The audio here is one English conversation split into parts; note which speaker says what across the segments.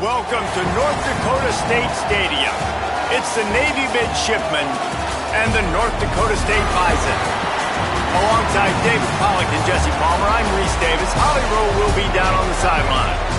Speaker 1: Welcome to North Dakota State Stadium. It's the Navy Midshipmen and the North Dakota State Bison. Alongside David Pollock and Jesse Palmer, I'm Reese Davis. Holly Rowe will be down on the sideline.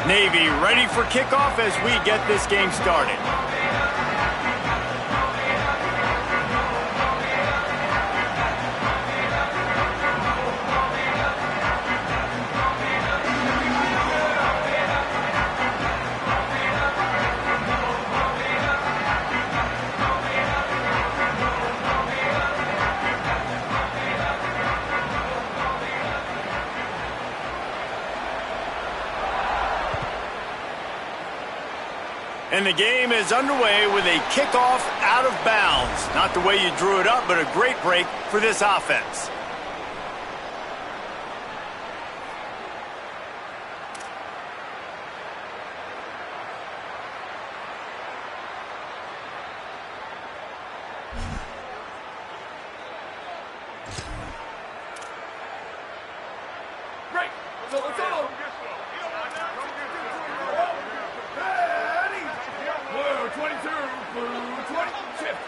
Speaker 1: Navy ready for kickoff as we get this game started. And the game is underway with a kickoff out of bounds. Not the way you drew it up, but a great break for this offense.
Speaker 2: Great. So let's go. 22 through 20. Shift.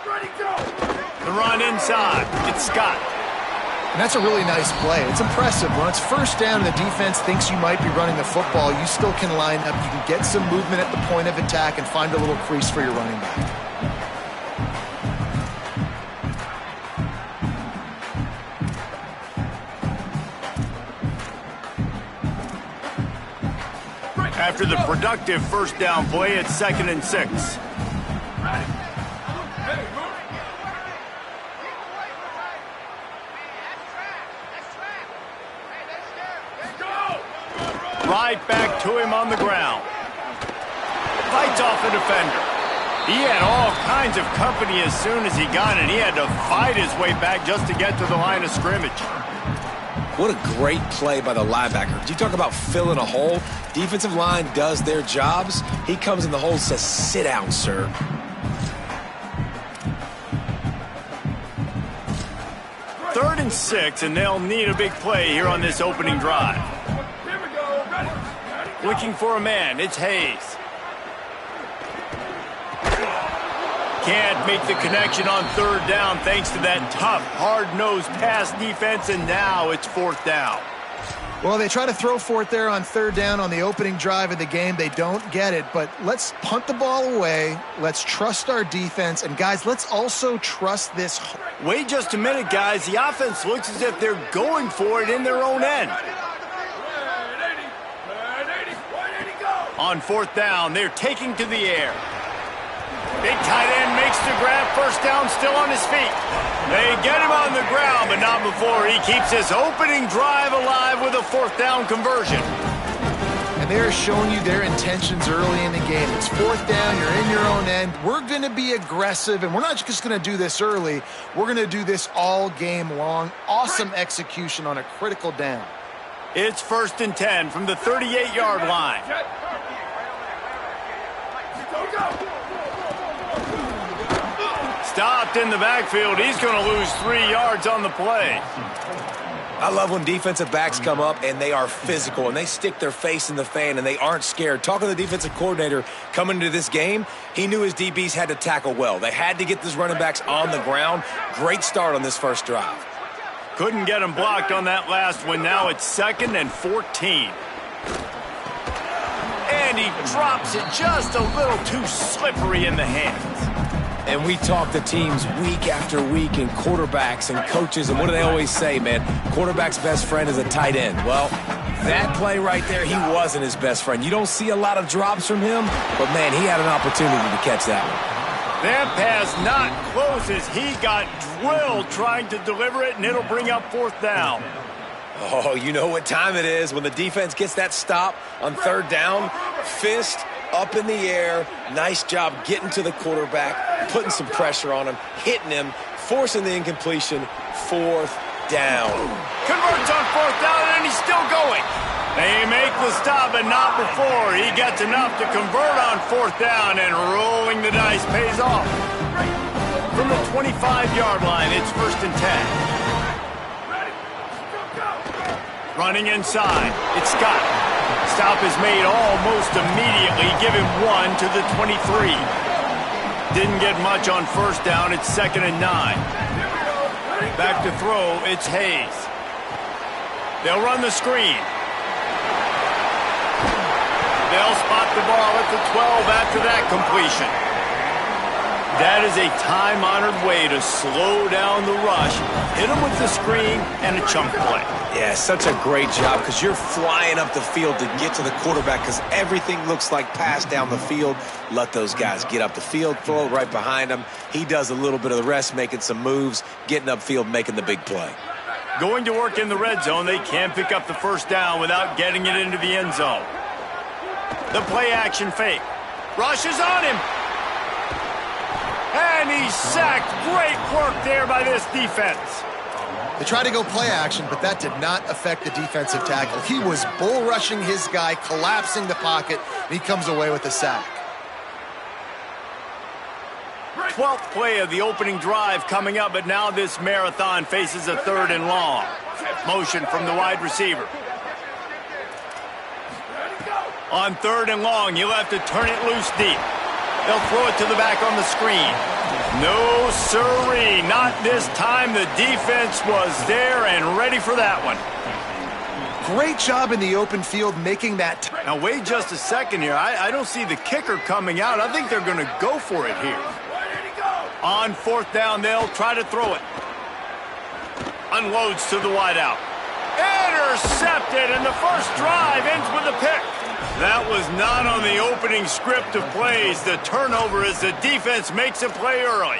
Speaker 2: Ready, go.
Speaker 1: The run inside. It's Scott.
Speaker 3: And that's a really nice play. It's impressive. When it's first down and the defense thinks you might be running the football, you still can line up. You can get some movement at the point of attack and find a little crease for your running back.
Speaker 1: After the productive first down play, it's 2nd and 6. Right back to him on the ground. Fights off a defender. He had all kinds of company as soon as he got it. He had to fight his way back just to get to the line of scrimmage.
Speaker 4: What a great play by the linebacker. You talk about filling a hole. Defensive line does their jobs. He comes in the hole and says, sit down, sir.
Speaker 1: Third and 6, and they'll need a big play here on this opening drive.
Speaker 2: Here we go. Ready.
Speaker 1: Looking for a man. It's Hayes. Can't make the connection on 3rd down thanks to that tough, hard-nosed pass defense, and now it's 4th down.
Speaker 3: Well, they try to throw for it there on 3rd down on the opening drive of the game. They don't get it, but let's punt the ball away. Let's trust our defense. And, guys, let's also trust this.
Speaker 1: Wait just a minute, guys. The offense looks as if they're going for it in their own end. On 4th down, they're taking to the air. Big tight end makes the grab. First down, still on his feet. They get him on the ground, but not before he keeps his opening drive alive with a 4th down conversion.
Speaker 3: And they're showing you their intentions early in the game. It's 4th down. You're in your own end. We're going to be aggressive, and we're not just going to do this early. We're going to do this all game long. Awesome execution on a critical down.
Speaker 1: It's 1st and 10 from the 38-yard line. Stopped in the backfield. He's going to lose 3 yards on the play.
Speaker 4: I love when defensive backs come up and they are physical and they stick their face in the fan and they aren't scared. Talking to the defensive coordinator coming into this game, he knew his DBs had to tackle well. They had to get these running backs on the ground. Great start on this first drive.
Speaker 1: Couldn't get him blocked on that last one. Now it's 2nd and 14. And he drops it just a little too slippery in the hands.
Speaker 4: And we talk to teams week after week and quarterbacks and coaches, and what do they always say, man? Quarterback's best friend is a tight end. Well, That play right there, he wasn't his best friend. You don't see a lot of drops from him, but, man, he had an opportunity to catch that one.
Speaker 1: That pass not close as he got drilled trying to deliver it, and it'll bring up fourth down.
Speaker 4: Oh, you know what time it is when the defense gets that stop on third down. Fist up in the air. Nice job getting to the quarterback, putting some pressure on him, hitting him, forcing the incompletion. Fourth down.
Speaker 1: Converts on fourth down, and he's still going. They make the stop, but not before. He gets enough to convert on fourth down, and rolling the dice pays off. From the 25-yard line, it's 1st and 10. Running inside, it's Scott. Stop is made almost immediately. Give him 1 to the 23. Didn't get much on first down. It's 2nd and 9. Back to throw, it's Hayes. They'll run the screen. They'll spot the ball at the 12 after that completion. That is a time-honored way to slow down the rush, hit them with the screen, and a chunk play.
Speaker 4: Yeah, such a great job because you're flying up the field to get to the quarterback because everything looks like pass down the field. Let those guys get up the field, throw it right behind him. He does a little bit of the rest, making some moves, getting upfield, making the big play.
Speaker 1: Going to work in the red zone, they can pick up the first down without getting it into the end zone. The play-action fake. Rush is on him. And he's sacked. Great work there by this defense.
Speaker 3: They tried to go play action, but that did not affect the defensive tackle. He was bull rushing his guy, collapsing the pocket, and he comes away with a sack.
Speaker 1: 12th play of the opening drive coming up, but now this marathon faces a 3rd and long. Motion from the wide receiver. On 3rd and long, you'll have to turn it loose deep. They'll throw it to the back on the screen. No siree, not this time. The defense was there and ready for that one.
Speaker 3: Great job in the open field making that.
Speaker 1: Now wait just a second here. I don't see the kicker coming out. I think they're going to go for it here. On 4th down, they'll try to throw it. Unloads to the wideout. Intercepted, and the first drive ends with a pick. That was not on the opening script of plays. The turnover as the defense makes a play early.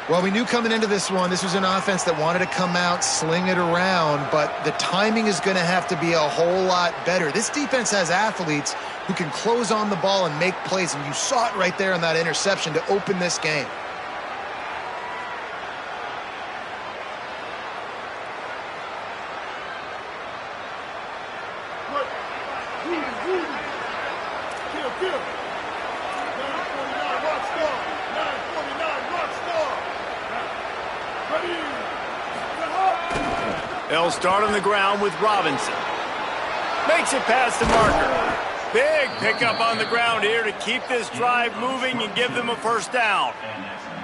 Speaker 3: Well, we knew coming into this one, this was an offense that wanted to come out, sling it around, but the timing is going to have to be a whole lot better. This defense has athletes who can close on the ball and make plays, and you saw it right there in that interception to open this game.
Speaker 1: They'll start on the ground with Robinson. Makes it past the marker. Big pickup on the ground here to keep this drive moving and give them a first down.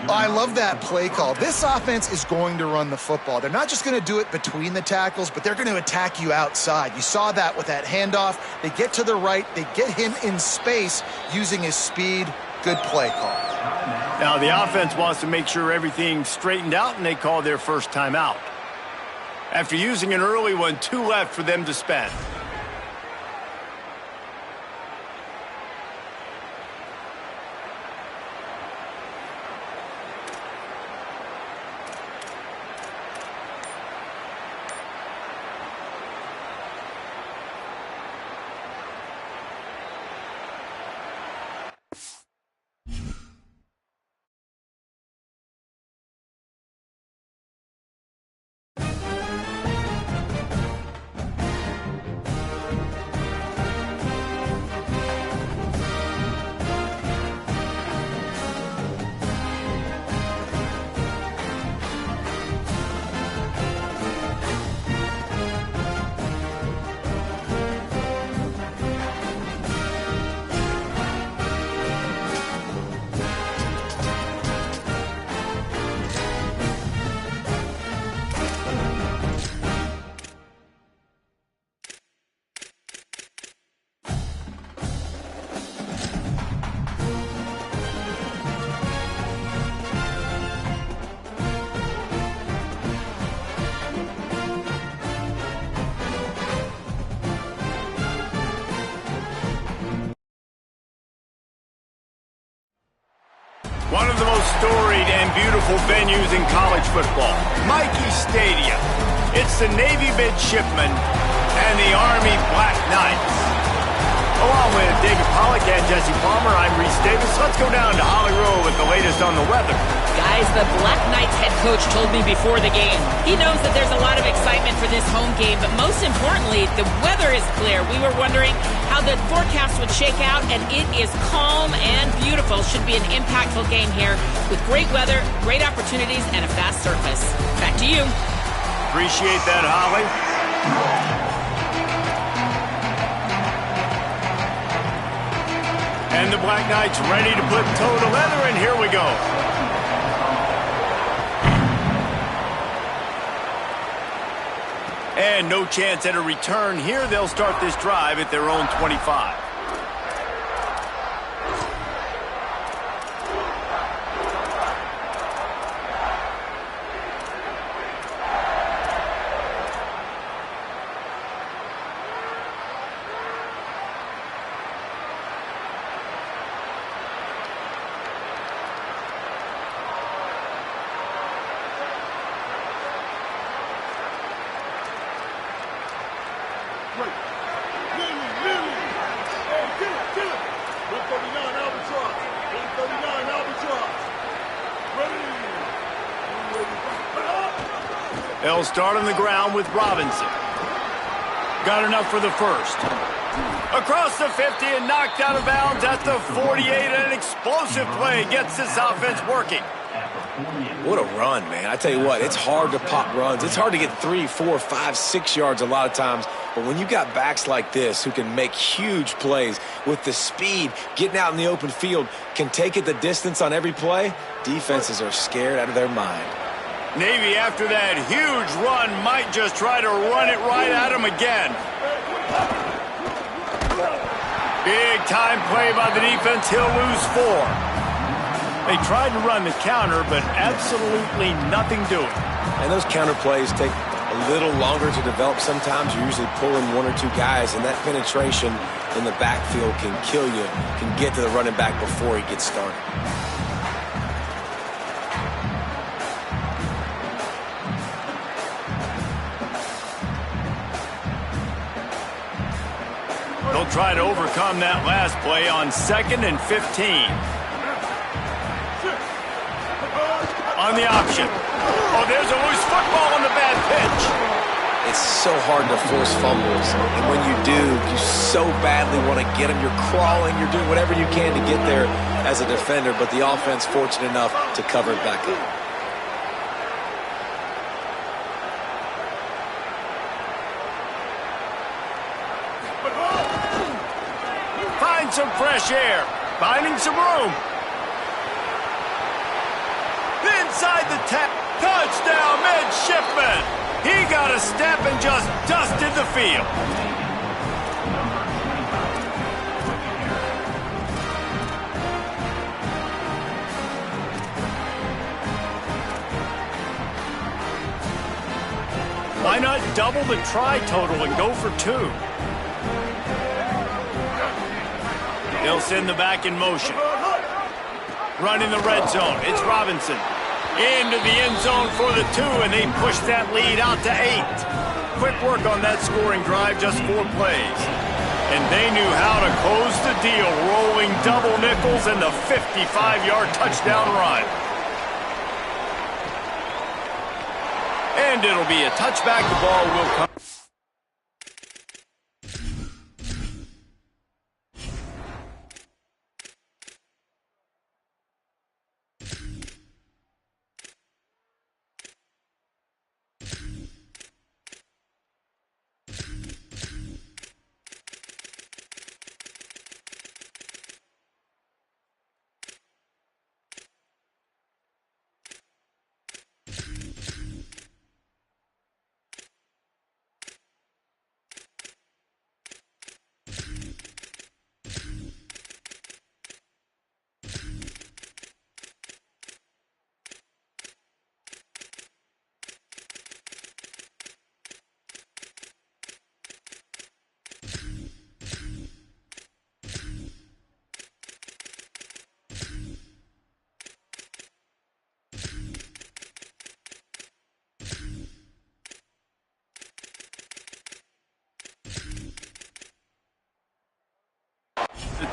Speaker 3: I love that play call. This offense is going to run the football. They're not just going to do it between the tackles, but they're going to attack you outside. You saw that with that handoff. They get to the right. They get him in space using his speed. Good play call.
Speaker 1: Now the offense wants to make sure everything's straightened out, and they call their first timeout. After using an early one, 2 left for them to spend. One of the most storied and beautiful venues in college football, Michie Stadium. It's the Navy Midshipmen and the Army Black Knights. Along with David Pollack and Jesse Palmer, I'm Reese Davis. Let's go down to Holly Rowe with the latest on the weather.
Speaker 5: Guys, the Black Knights head coach told me before the game. He knows that there's a lot of excitement for this home game, but most importantly, the weather is clear. We were wondering how the forecast would shake out, and it is calm and beautiful. Should be an impactful game here with great weather, great opportunities, and a fast surface. Back to you.
Speaker 1: Appreciate that, Holly. And the Black Knights ready to put toe to leather, and here we go. And no chance at a return here. They'll start this drive at their own 25. They'll start on the ground with Robinson. Got enough for the first. Across the 50 and knocked out of bounds at the 48. An explosive play gets this offense working.
Speaker 4: What a run, man. I tell you what, it's hard to pop runs. It's hard to get 3, 4, 5, 6 yards a lot of times. But when you got backs like this who can make huge plays with the speed, getting out in the open field, can take it the distance on every play, defenses are scared out of their mind.
Speaker 1: Navy, after that huge run, might just try to run it right at him again. Big time play by the defense. He'll lose 4. They tried to run the counter, but absolutely nothing doing.
Speaker 4: And those counter plays take a little longer to develop sometimes. You're usually pulling 1 or 2 guys, and that penetration in the backfield can kill you, can get to the running back before he gets started.
Speaker 1: They'll try to overcome that last play on 2nd and 15. On the option. Oh, there's a loose football on the bad pitch.
Speaker 4: It's so hard to force fumbles, and when you do, you so badly want to get them. You're crawling, you're doing whatever you can to get there as a defender, but the offense fortunate enough to cover it back up.
Speaker 1: Find some fresh air. Finding some room. Inside the touchdown, Midshipman. He got a step and just dusted the field. Why not double the try total and go for 2? They'll send the back in motion. Running the red zone. It's Robinson. Into the end zone for the 2, and they push that lead out to 8. Quick work on that scoring drive, just 4 plays. And they knew how to close the deal, rolling double nickels and the 55-yard touchdown run. And it'll be a touchback. The ball will come.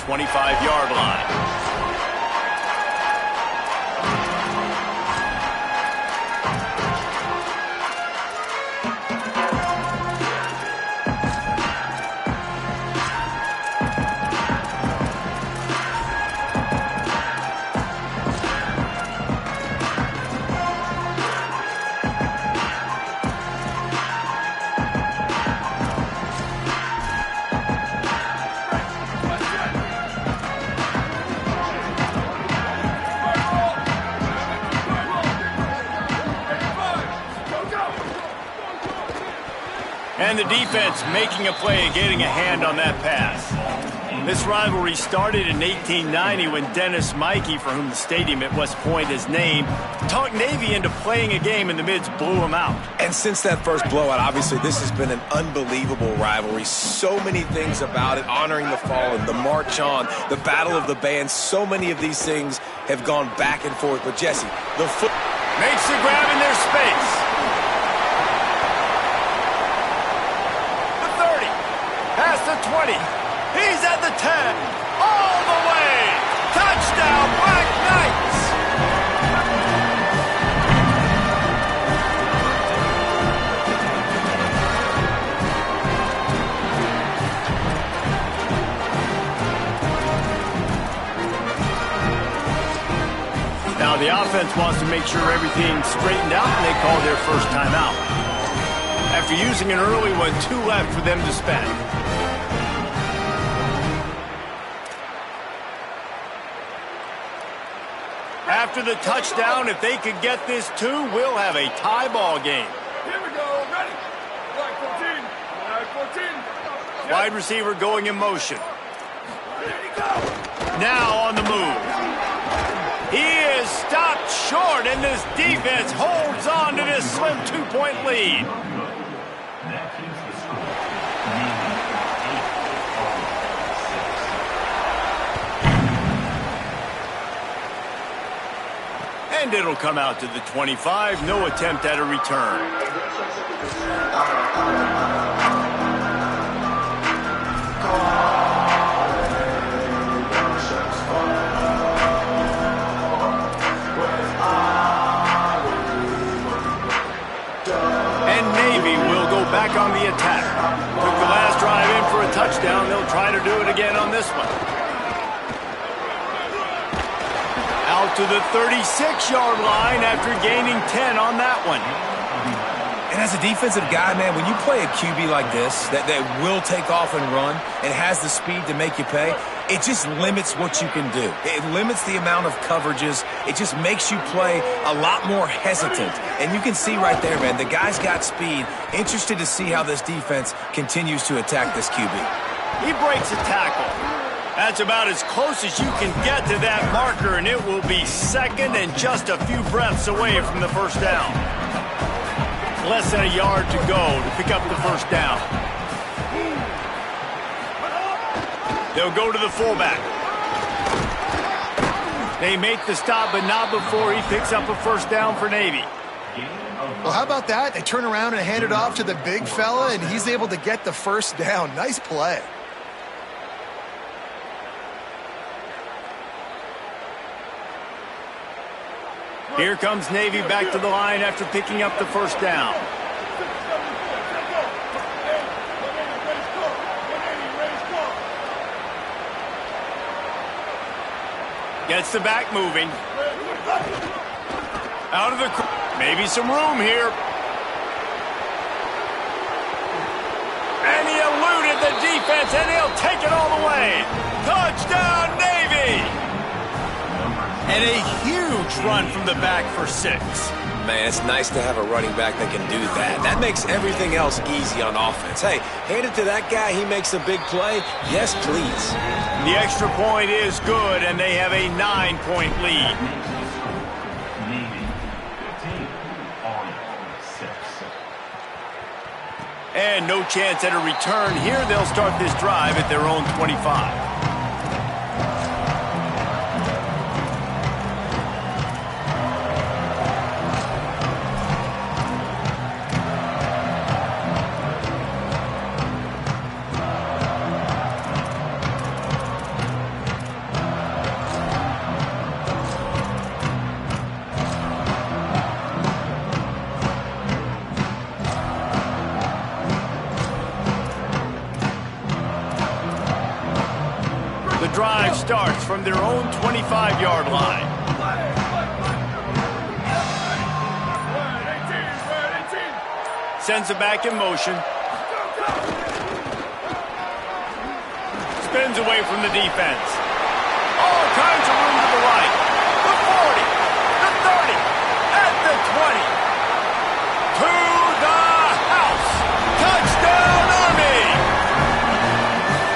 Speaker 1: 25-yard line. And the defense making a play and getting a hand on that pass. This rivalry started in 1890 when Dennis Mikey, for whom the stadium at West Point is named, talked Navy into playing a game and the Mids blew him out.
Speaker 4: And since that first blowout, obviously this has been an unbelievable rivalry. So many things about it, honoring the fallen, the march on, the battle of the bands. So many of these things have gone back and forth. But Jesse, the foot
Speaker 1: makes the grab in their space. The 30, past the 20. He's at the 10, all the way. Touchdown, Black Knights. Now the offense wants to make sure everything's straightened out, and they call their first timeout. After using an early one, 2 left for them to spend. After the touchdown, if they could get this 2, we'll have a tie ball game.
Speaker 2: Here we go. Ready. Flag 14. Flag 14.
Speaker 1: Wide receiver going in motion.
Speaker 2: Ready to go.
Speaker 1: Now on the move. He is stopped short, and this defense holds on to this slim 2-point lead. And it'll come out to the 25. No attempt at a return. And Navy will go back on the attack. Took the last drive in for a touchdown. They'll try to do it again on this one. Out to the 36-yard line after gaining 10 on that one.
Speaker 4: And as a defensive guy, man, when you play a QB like this that will take off and run and has the speed to make you pay, it just limits what you can do. It limits the amount of coverages. It just makes you play a lot more hesitant. And you can see right there, man, the guy's got speed. Interested to see how this defense continues to attack this QB.
Speaker 1: He breaks a tackle. That's about as close as you can get to that marker, and it will be second and just a few breaths away from the first down. Less than a yard to go to pick up the first down. They'll go to the fullback. They make the stop, but not before he picks up a first down for Navy.
Speaker 3: Well, how about that? They turn around and hand it off to the big fella, and he's able to get the first down. Nice play.
Speaker 1: Here comes Navy back to the line after picking up the first down. Gets the back moving. Out of the... Maybe some room here. And he eluded the defense, and he'll take it all the way. Touchdown, Navy! And a huge run from the back for 6.
Speaker 4: Man, it's nice to have a running back that can do that. That makes everything else easy on offense. Hey, hand it to that guy. He makes a big play. Yes, please.
Speaker 1: The extra point is good, and they have a 9-point lead. And no chance at a return here. They'll start this drive at their own 25. The drive starts from their own 25-yard line. Sends it back in motion. Spins away from the defense. All kinds of room to the right. The 40, the 30, at the 20. To the house. Touchdown, Army!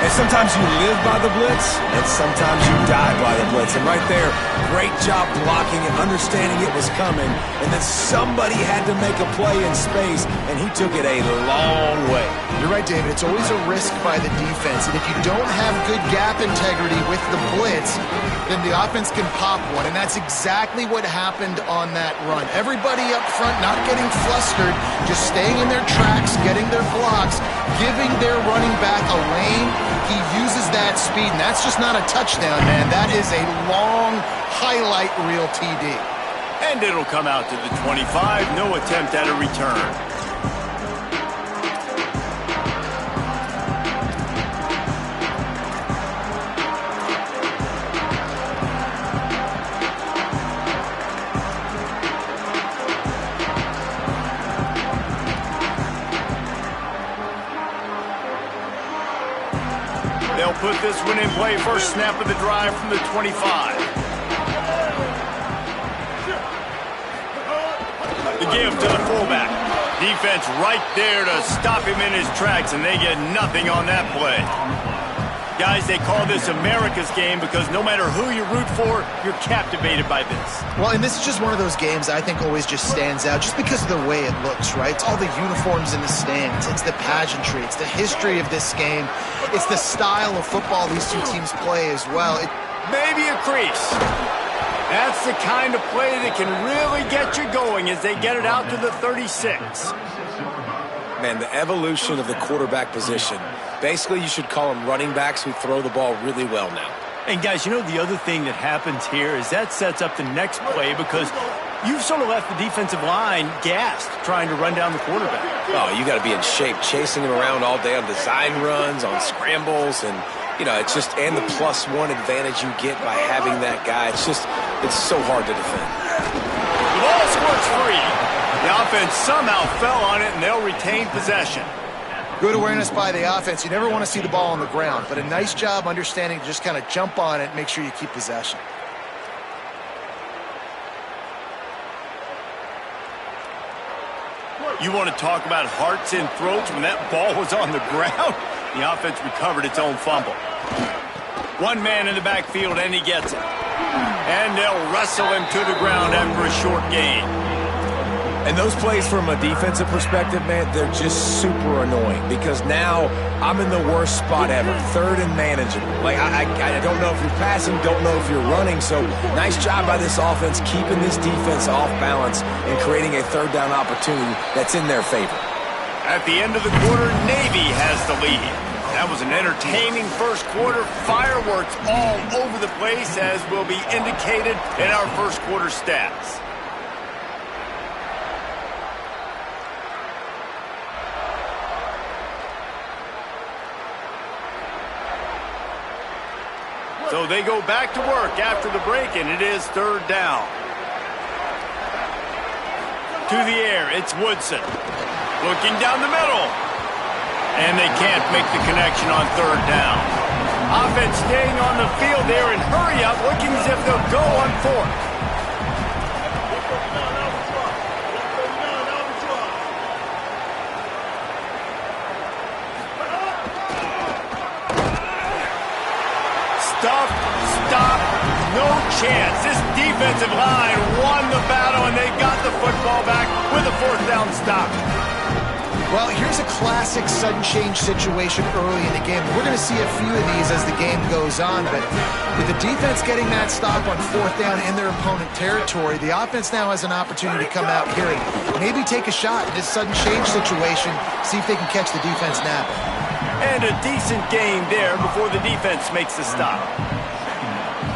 Speaker 4: And sometimes you live by the blitz, and sometimes you die by the blitz. And right there, great job blocking and understanding it was coming. And then somebody had to make a play in space, and he took it a long way.
Speaker 3: You're right, David. It's always a risk by the defense. And if you don't have good gap integrity with the blitz, then the offense can pop one. And that's exactly what happened on that run. Everybody up front not getting flustered, just staying in their tracks, getting their blocks, giving their running back a lane. He uses that speed, and that's just not a touchdown, man. That is a long highlight reel TD.
Speaker 1: And it'll come out to the 25. No attempt at a return. They'll put this one in play. First snap of the drive from the 25. The give to the fullback. Defense right there to stop him in his tracks, and they get nothing on that play. Guys, they call this America's game because no matter who you root for, you're captivated by this.
Speaker 3: Well, and this is just one of those games I think always just stands out just because of the way it looks, right? It's all the uniforms in the stands. It's the pageantry. It's the history of this game. It's the style of football these two teams play as well.
Speaker 1: Maybe a crease. That's the kind of play that can really get you going as they get it out to the 36.
Speaker 4: Man, the evolution of the quarterback position. Basically, you should call them running backs who throw the ball really well now.
Speaker 1: And guys, you know the other thing that happens here is that sets up the next play because you've sort of left the defensive line gassed trying to run down the quarterback.
Speaker 4: Oh, you got to be in shape, chasing him around all day on design runs, on scrambles, and you know, it's just, and the +1 advantage you get by having that guy. It's so hard to defend.
Speaker 1: The ball squirts free. The offense somehow fell on it, and they'll retain possession.
Speaker 3: Good awareness by the offense. You never want to see the ball on the ground, but a nice job understanding to just kind of jump on it and make sure you keep possession.
Speaker 1: You want to talk about hearts and throats when that ball was on the ground? The offense recovered its own fumble. One man in the backfield, and he gets it. And they'll wrestle him to the ground after a short gain.
Speaker 4: And those plays from a defensive perspective, man, they're just super annoying because now I'm in the worst spot ever, third and manageable. Like, I don't know if you're passing, don't know if you're running, so nice job by this offense keeping this defense off balance and creating a third down opportunity that's in their favor.
Speaker 1: At the end of the quarter, Navy has the lead. That was an entertaining first quarter. Fireworks all over the place, as will be indicated in our first quarter stats. So they go back to work after the break, and it is third down. To the air, it's Woodson. Looking down the middle. And they can't make the connection on third down. Offense staying on the field there and hurry up, looking as if they'll go on fourth. Stop, no chance. This defensive line won the battle, and they got the football back with a fourth down stop.
Speaker 3: Well, here's a classic sudden change situation early in the game. We're going to see a few of these as the game goes on, but with the defense getting that stop on fourth down in their opponent territory, the offense now has an opportunity to come out here and maybe take a shot in this sudden change situation, see if they can catch the defense napping.
Speaker 1: And a decent game there before the defense makes the stop.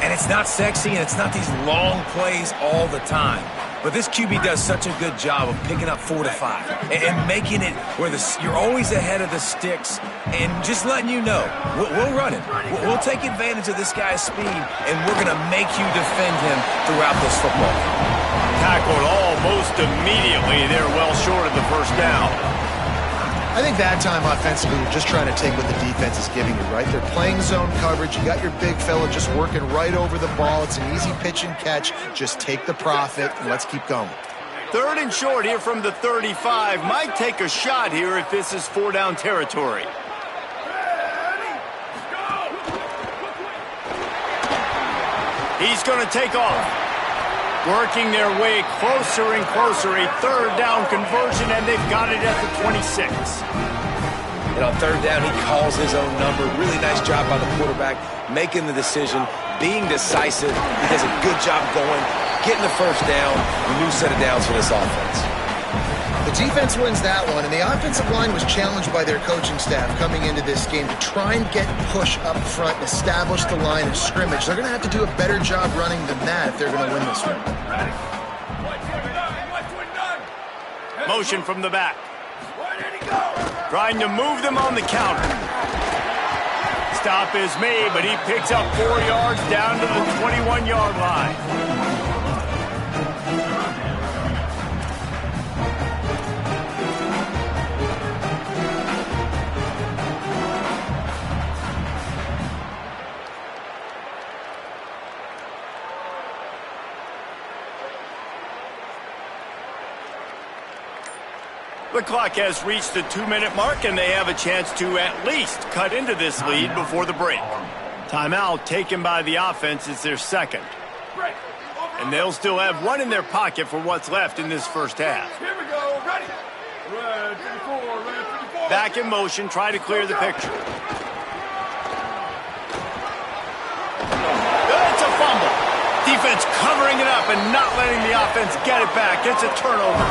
Speaker 4: And it's not sexy, and it's not these long plays all the time. But this QB does such a good job of picking up 4 to 5 and making it where you're always ahead of the sticks and just letting you know, we'll run it. We'll take advantage of this guy's speed, and we're going to make you defend him throughout this football game.
Speaker 1: Tackled almost immediately. They're well short of the first down.
Speaker 3: I think that time offensively, you're just trying to take what the defense is giving you, right? They're playing zone coverage. You got your big fella just working right over the ball. It's an easy pitch and catch. Just take the profit, and let's keep going.
Speaker 1: 3rd and short here from the 35. Might take a shot here if this is 4-down territory. He's going to take off. Working their way closer and closer. A 3rd down conversion, and they've got it at the 26.
Speaker 4: And on 3rd down, he calls his own number. Really nice job by the quarterback, making the decision, being decisive. He does a good job going, getting the 1st down, a new set of downs for this offense.
Speaker 3: The defense wins that one, and the offensive line was challenged by their coaching staff coming into this game to try and get push up front and establish the line of scrimmage. They're going to have to do a better job running than that if they're going to win this one.
Speaker 1: Motion from the back. Trying to move them on the counter. Stop is made, but he picks up 4 yards down to the 21-yard line. The clock has reached the 2-minute mark, and they have a chance to at least cut into this lead before the break. Timeout taken by the offense. It's their 2nd. And they'll still have one in their pocket for what's left in this first half.
Speaker 2: Here we go. Ready. Red 54, red 54.
Speaker 1: Back in motion, try to clear the picture. It's a fumble. Defense covering it up and not letting the offense get it back. It's a turnover.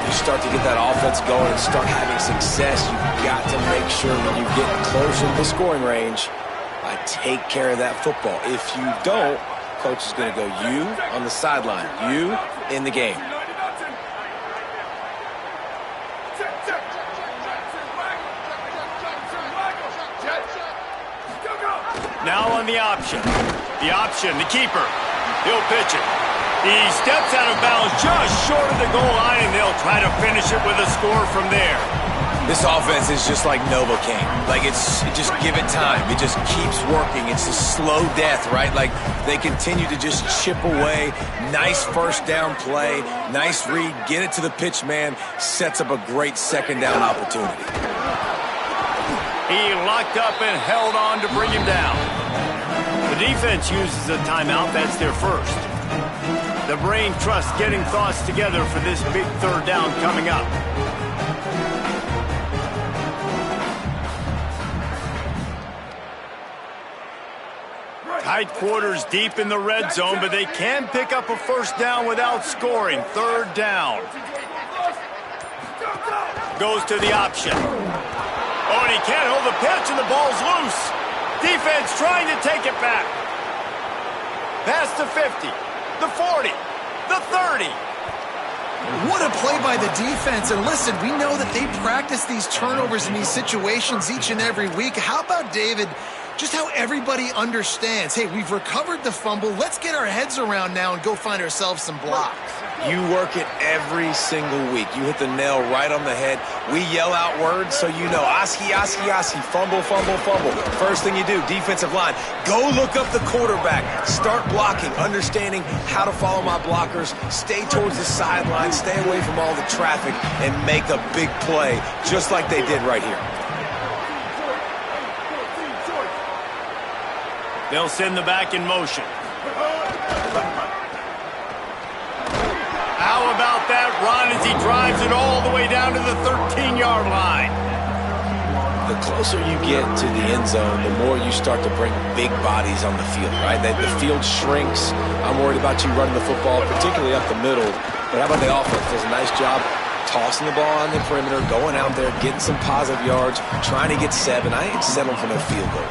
Speaker 4: You start to get that offense going and start having success, you've got to make sure when you get closer to the scoring range, take care of that football. If you don't, coach is going to go you on the sideline, you in the game.
Speaker 1: Now on the option. The keeper. He'll pitch it. He steps out of bounds just short of the goal line, and they'll try to finish it with a score from there.
Speaker 4: This offense is just like Novocaine. Like, just give it time. It just keeps working. It's a slow death, right? Like, they continue to just chip away. Nice 1st down play. Nice read. Get it to the pitch man. Sets up a great 2nd down opportunity.
Speaker 1: He locked up and held on to bring him down. The defense uses a timeout. That's their first. The brain trust getting thoughts together for this big 3rd down coming up. Tight quarters deep in the red zone, but they can pick up a 1st down without scoring. 3rd down. Goes to the option. Oh, and he can't hold the pitch, and the ball's loose. Defense trying to take it back. Past the 50. The 40, the 30.
Speaker 3: What a play by the defense. And listen, we know that they practice these turnovers in these situations each and every week. How about, David, just how everybody understands, hey, we've recovered the fumble. Let's get our heads around now and go find ourselves some blocks.
Speaker 4: You work it every single week. You hit the nail right on the head. We yell out words so you know. Oski, Oski, Oski. Fumble, fumble, fumble. First thing you do, defensive line. Go look up the quarterback. Start blocking, understanding how to follow my blockers. Stay towards the sideline. Stay away from all the traffic and make a big play just like they did right here.
Speaker 1: They'll send the back in motion. How about that run as he drives it all the way down to the 13-yard line?
Speaker 4: The closer you get to the end zone, the more you start to bring big bodies on the field, right? The field shrinks. I'm worried about you running the football, particularly up the middle. But how about the offense? Does a nice job tossing the ball on the perimeter, going out there, getting some positive yards, trying to get 7. I ain't settling for no field goal.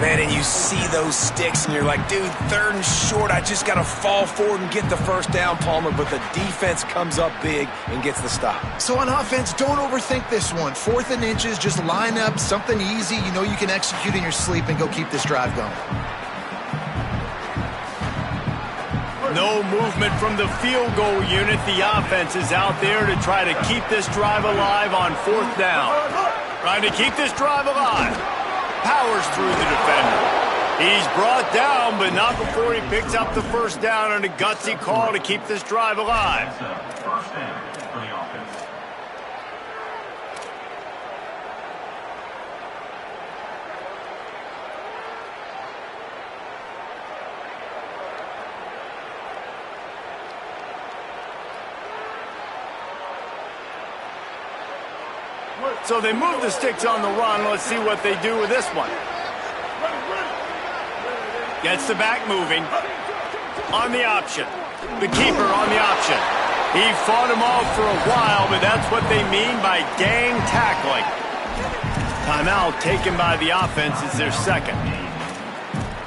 Speaker 4: Man, and you see those sticks, and you're like, dude, 3rd and short, I just got to fall forward and get the first down, Palmer, but the defense comes up big and gets the stop.
Speaker 3: So on offense, don't overthink this one. 4th and inches, just line up something easy you know you can execute in your sleep and go keep this drive going.
Speaker 1: No movement from the field goal unit. The offense is out there to try to keep this drive alive on 4th down. Trying to keep this drive alive. Powers through the defender. He's brought down, but not before he picks up the first down on a gutsy call to keep this drive alive. So they move the sticks on the run. Let's see what they do with this one. Gets the back moving. On the option. The keeper on the option. He fought him off for a while, but that's what they mean by gang tackling. Timeout taken by the offense is their 2nd.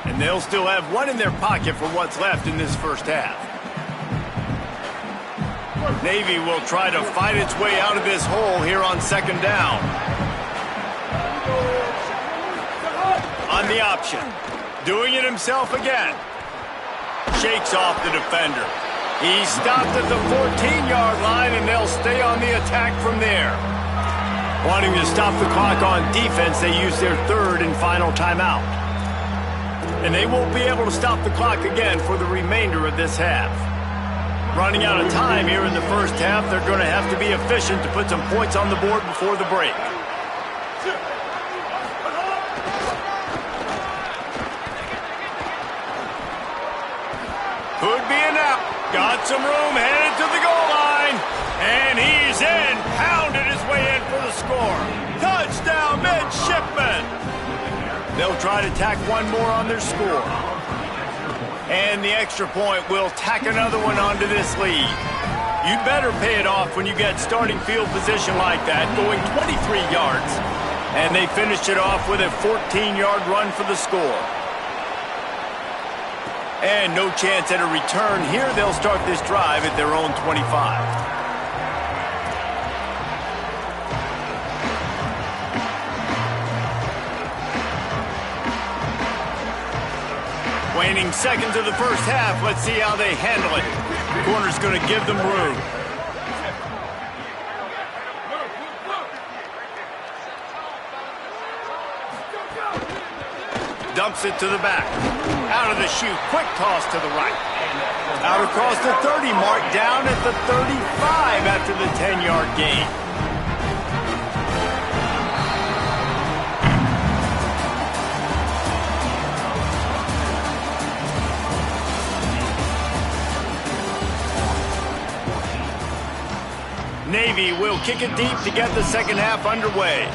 Speaker 1: And they'll still have one in their pocket for what's left in this first half. Navy will try to fight its way out of this hole here on 2nd down. On the option. Doing it himself again. Shakes off the defender. He's stopped at the 14-yard line, and they'll stay on the attack from there. Wanting to stop the clock on defense, they use their 3rd and final timeout. And they won't be able to stop the clock again for the remainder of this half. Running out of time here in the first half, they're going to have to be efficient to put some points on the board before the break. Could be an out. Got some room, headed to the goal line. And he's in. Pounded his way in for the score. Touchdown, Midshipmen. They'll try to tack one more on their score. And the extra point will tack another one onto this lead. You'd better pay it off when you get starting field position like that, going 23 yards. And they finished it off with a 14-yard run for the score. And no chance at a return here. They'll start this drive at their own 25. Waning seconds of the first half. Let's see how they handle it. Corner's going to give them room. Dumps it to the back. Out of the chute. Quick toss to the right. Out across the 30 mark. Down at the 35 after the 10-yard gain. Navy will kick it deep to get the second half underway.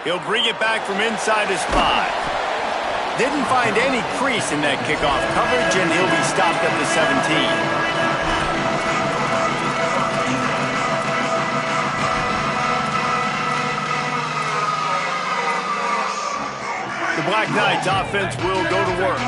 Speaker 1: He'll bring it back from inside his 5. Didn't find any crease in that kickoff coverage, and he'll be stopped at the 17. The Black Knights offense will go to work.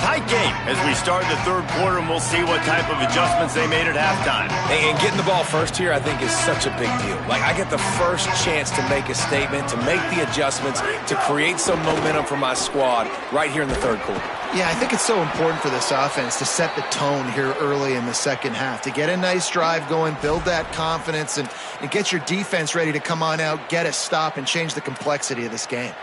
Speaker 1: Tight game as we start the third quarter, and we'll see what type of adjustments they made at halftime.
Speaker 4: And getting the ball first here, I think, is such a big deal. Like, I get the first chance to make a statement, to make the adjustments, to create some momentum for my squad right here in the third quarter.
Speaker 3: Yeah, I think it's so important for this offense to set the tone here early in the second half, to get a nice drive going, build that confidence, and get your defense ready to come on out, get a stop, and change the complexity of this game.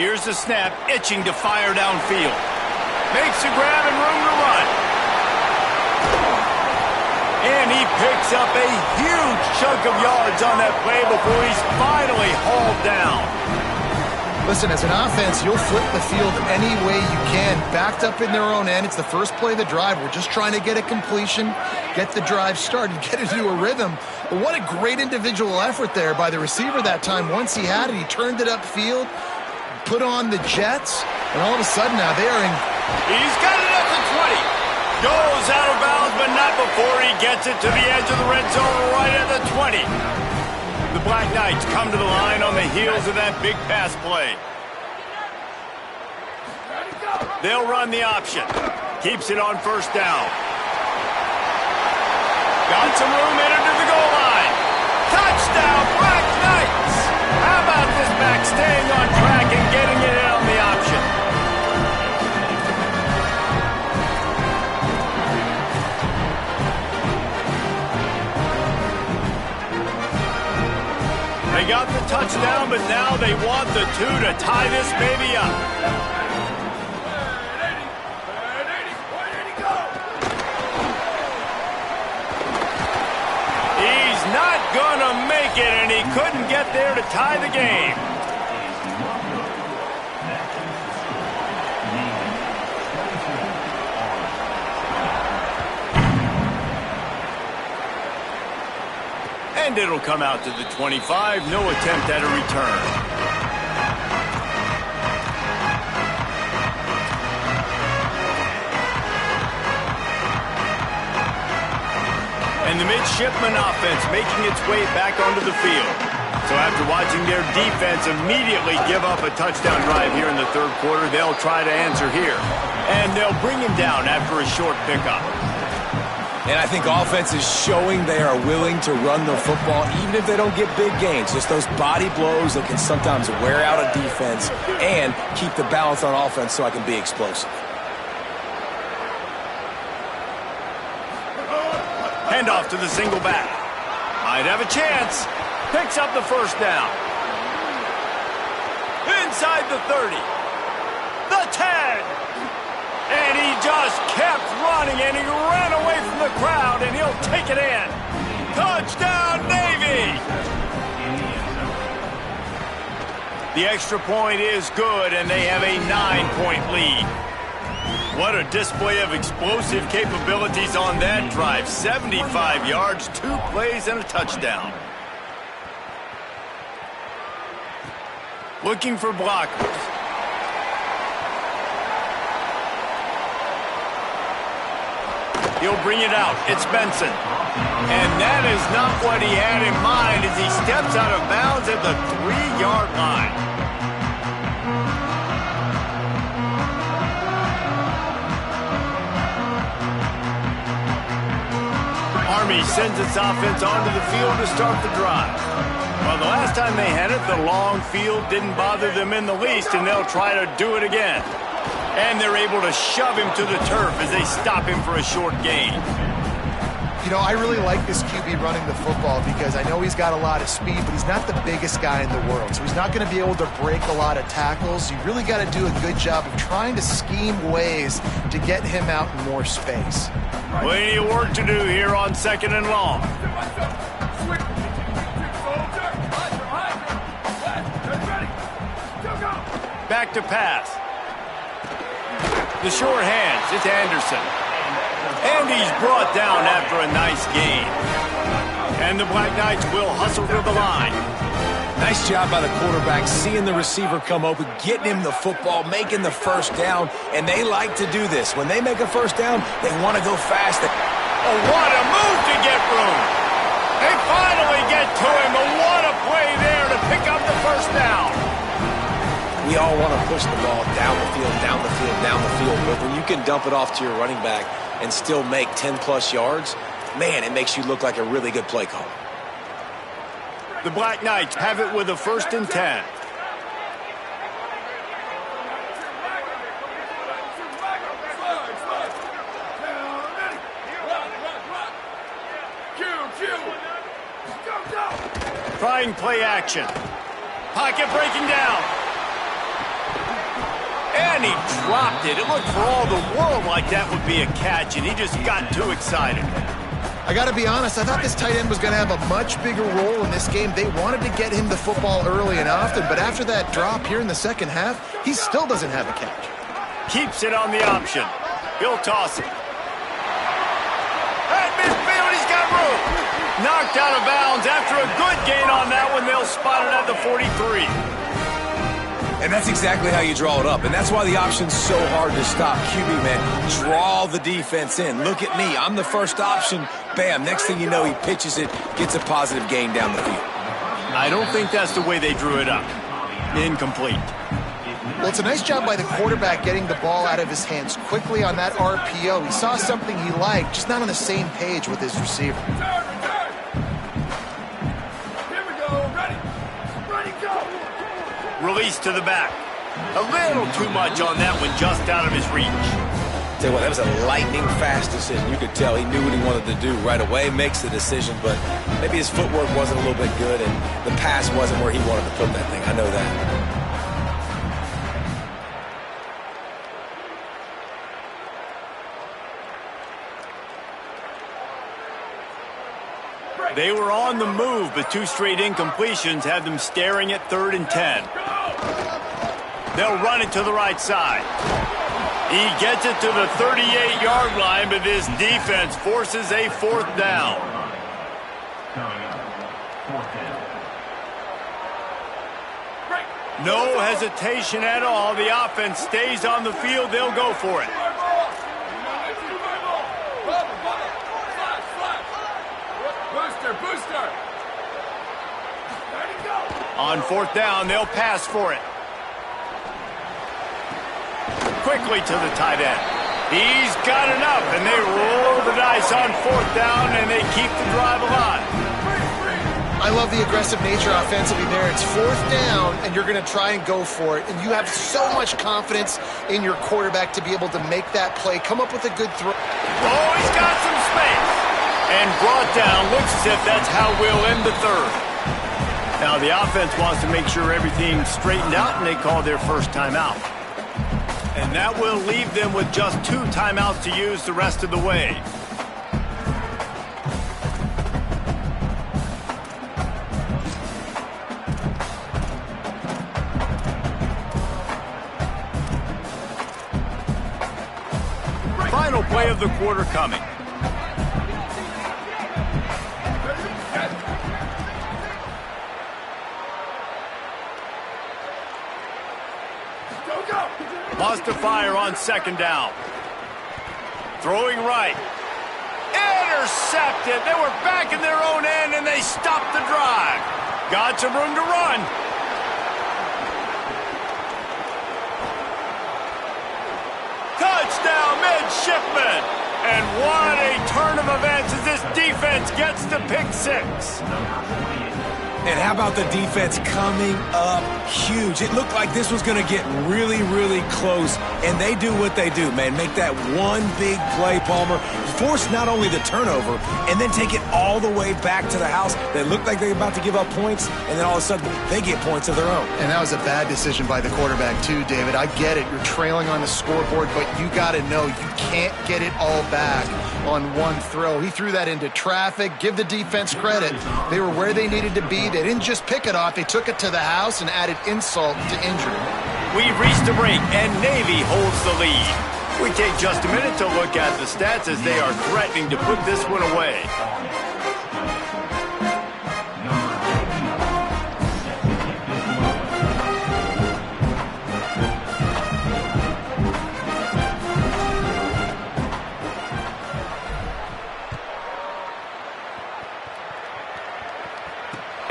Speaker 1: Here's the snap, itching to fire downfield. Makes a grab and room to run. And he picks up a huge chunk of yards on that play before he's finally hauled down.
Speaker 3: Listen, as an offense, you'll flip the field any way you can. Backed up in their own end. It's the first play of the drive. We're just trying to get a completion, get the drive started, get it into a rhythm. But what a great individual effort there by the receiver that time. Once he had it, he turned it upfield, put on the Jets, and all of a sudden now they are in.
Speaker 1: He's got it at the 20. Goes out of bounds, but not before he gets it to the edge of the red zone right at the 20. The Black Knights come to the line on the heels of that big pass play. They'll run the option. Keeps it on first down. Got some room headed to the goal line. Touchdown, Black Knights! How about this back staying on track and getting it in on the option? They got the touchdown, but now they want the 2 to tie this baby up. He's not gonna make it, and he couldn't get there to tie the game. And it'll come out to the 25. No attempt at a return. And the midshipman offense making its way back onto the field. So after watching their defense immediately give up a touchdown drive here in the third quarter, they'll try to answer here. And they'll bring him down after a short pickup.
Speaker 4: And I think offense is showing they are willing to run the football even if they don't get big gains. Just those body blows that can sometimes wear out a defense and keep the balance on offense so I can be explosive.
Speaker 1: Handoff to the single back. Might have a chance. Picks up the first down. Inside the 30. The 10. And he just kept running, and he ran away from the crowd, and he'll take it in. Touchdown, Navy! The extra point is good, and they have a 9-point lead. What a display of explosive capabilities on that drive. 75 yards, 2 plays, and a touchdown. Looking for blockers. He'll bring it out. It's Benson. And that is not what he had in mind as he steps out of bounds at the 3-yard line. Army sends its offense onto the field to start the drive. Well, the last time they had it, the long field didn't bother them in the least, and they'll try to do it again. And they're able to shove him to the turf as they stop him for a short gain.
Speaker 3: You know, I really like this QB running the football because I know he's got a lot of speed, but he's not the biggest guy in the world. So he's not going to be able to break a lot of tackles. You really got to do a good job of trying to scheme ways to get him out in more space.
Speaker 1: Plenty of work to do here on 2nd and long. Back to pass. The short hands, it's Anderson. And he's brought down after a nice gain. And the Black Knights will hustle to the line.
Speaker 4: Nice job by the quarterback, seeing the receiver come open, getting him the football, making the first down, and they like to do this. When they make a first down, they want to go fast.
Speaker 1: Oh, what a move to get room. They finally get to him, but what a play there to pick up the first down.
Speaker 4: We all want to push the ball down the field, down the field, down the field. But when you can dump it off to your running back and still make 10-plus yards, man, it makes you look like a really good play caller.
Speaker 1: The Black Knights have it with a 1st and 10. Trying play action. Pocket breaking down. And he dropped it. It looked for all the world like that would be a catch, and he just got too excited.
Speaker 3: I got to be honest, I thought this tight end was going to have a much bigger role in this game. They wanted to get him the football early and often, but after that drop here in the second half, he still doesn't have a catch.
Speaker 1: Keeps it on the option. He'll toss it. At midfield, he's got room. Knocked out of bounds. After a good gain on that one, they'll spot it at the 43.
Speaker 4: And that's exactly how you draw it up. And that's why the option's so hard to stop. QB, man, draw the defense in. Look at me. I'm the first option. Bam. Next thing you know, he pitches it, gets a positive gain down the field.
Speaker 1: I don't think that's the way they drew it up. Incomplete.
Speaker 3: Well, it's a nice job by the quarterback getting the ball out of his hands quickly on that RPO. He saw something he liked, just not on the same page with his receiver.
Speaker 2: Return. Here we go. Ready. Ready, go.
Speaker 1: Release to the back. A little too much on that one, just out of his reach.
Speaker 4: Tell you what, that was a lightning fast decision. You could tell he knew what he wanted to do right away, makes the decision, but maybe his footwork wasn't a little bit good and the pass wasn't where he wanted to put that thing. I know that.
Speaker 1: They were on the move, but two straight incompletions had them staring at 3rd and 10. They'll run it to the right side. He gets it to the 38-yard line, but this defense forces a 4th down. No hesitation at all. The offense stays on the field. They'll go for it.
Speaker 2: Booster. Ready, go.
Speaker 1: On 4th down, they'll pass for it. Quickly to the tight end. He's got enough, and they roll the dice on 4th down, and they keep the drive alive.
Speaker 3: I love the aggressive nature offensively there. It's 4th down, and you're going to try and go for it. And you have so much confidence in your quarterback to be able to make that play. Come up with a good throw.
Speaker 1: Oh, he's got some space. And brought down. Looks as if that's how we'll end the 3rd. Now the offense wants to make sure everything's straightened out, and they call their first timeout. And that will leave them with just 2 timeouts to use the rest of the way. Final play of the quarter coming. Lost to fire on 2nd down. Throwing right. Intercepted. They were back in their own end, and they stopped the drive. Got some room to run. Touchdown, midshipman. And what a turn of events as this defense gets the pick 6.
Speaker 4: And how about the defense coming up huge? It looked like this was going to get really, really close, and they do what they do, man. Make that one big play, Palmer. Force not only the turnover, and then take it all the way back to the house. They looked like they were about to give up points, and then all of a sudden, they get points of their own.
Speaker 3: And that was a bad decision by the quarterback, too, David. I get it. You're trailing on the scoreboard, but you got to know you can't get it all back on one throw. He threw that into traffic. Give the defense credit. They were where they needed to be. They didn't just pick it off. They took it to the house and added insult to injury.
Speaker 1: We've reached a break, and Navy holds the lead. We take just a minute to look at the stats as they are threatening to put this one away.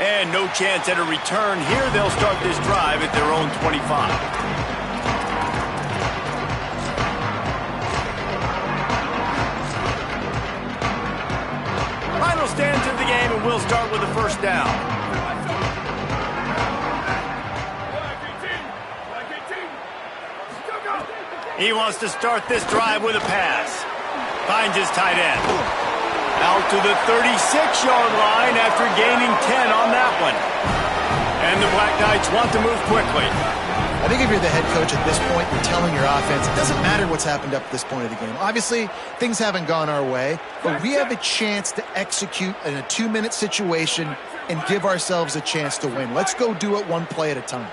Speaker 1: And no chance at a return here. They'll start this drive at their own 25. Final stance of the game, and we'll start with the 1st down. He wants to start this drive with a pass. Finds his tight end. Out to the 36-yard line after gaining 10 on that one. And the Black Knights want to move quickly.
Speaker 3: I think if you're the head coach at this point, you're telling your offense, it doesn't matter what's happened up to this point of the game. Obviously, things haven't gone our way, but we have a chance to execute in a 2-minute situation and give ourselves a chance to win. Let's go do it one play at a time.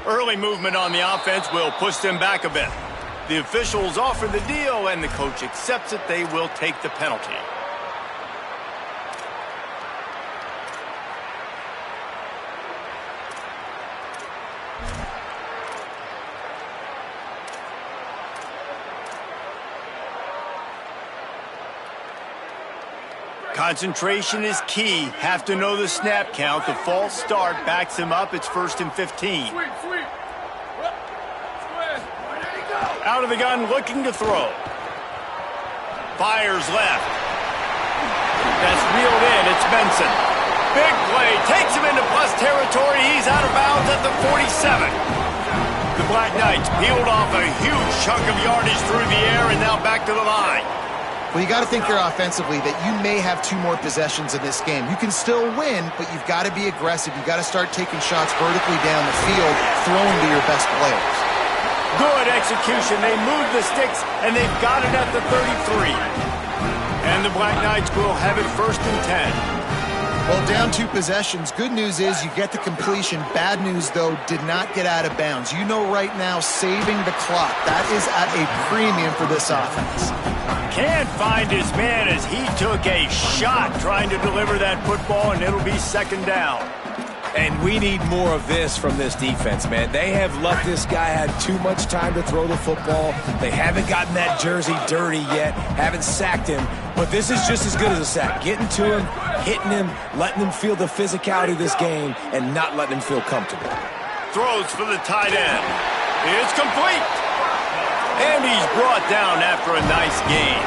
Speaker 1: Early movement on the offense will push them back a bit. The officials offer the deal, and the coach accepts it. They will take the penalty. Concentration is key. Have to know the snap count. The false start backs him up. It's 1st and 15.
Speaker 2: Sweep.
Speaker 1: Out of the gun, looking to throw. Fires left. That's reeled in. It's Benson. Big play. Takes him into plus territory. He's out of bounds at the 47. The Black Knights peeled off a huge chunk of yardage through the air and now back to the line.
Speaker 3: Well, you got to think here offensively that you may have 2 more possessions in this game. You can still win, but you've got to be aggressive. You've got to start taking shots vertically down the field, throwing to your best players.
Speaker 1: Good execution. They move the sticks, and they've got it at the 33. And the Black Knights will have it 1st and 10.
Speaker 3: Well, down 2 possessions. Good news is you get the completion. Bad news, though, did not get out of bounds. You know right now, saving the clock. That is at a premium for this offense.
Speaker 1: Can't find his man as he took a shot trying to deliver that football, and it'll be 2nd down.
Speaker 4: And we need more of this from this defense, man. They have let this guy have too much time to throw the football. They haven't gotten that jersey dirty yet, haven't sacked him. But this is just as good as a sack. Getting to him, hitting him, letting him feel the physicality of this game, and not letting him feel comfortable.
Speaker 1: Throws for the tight end. It's complete. And he's brought down after a nice gain.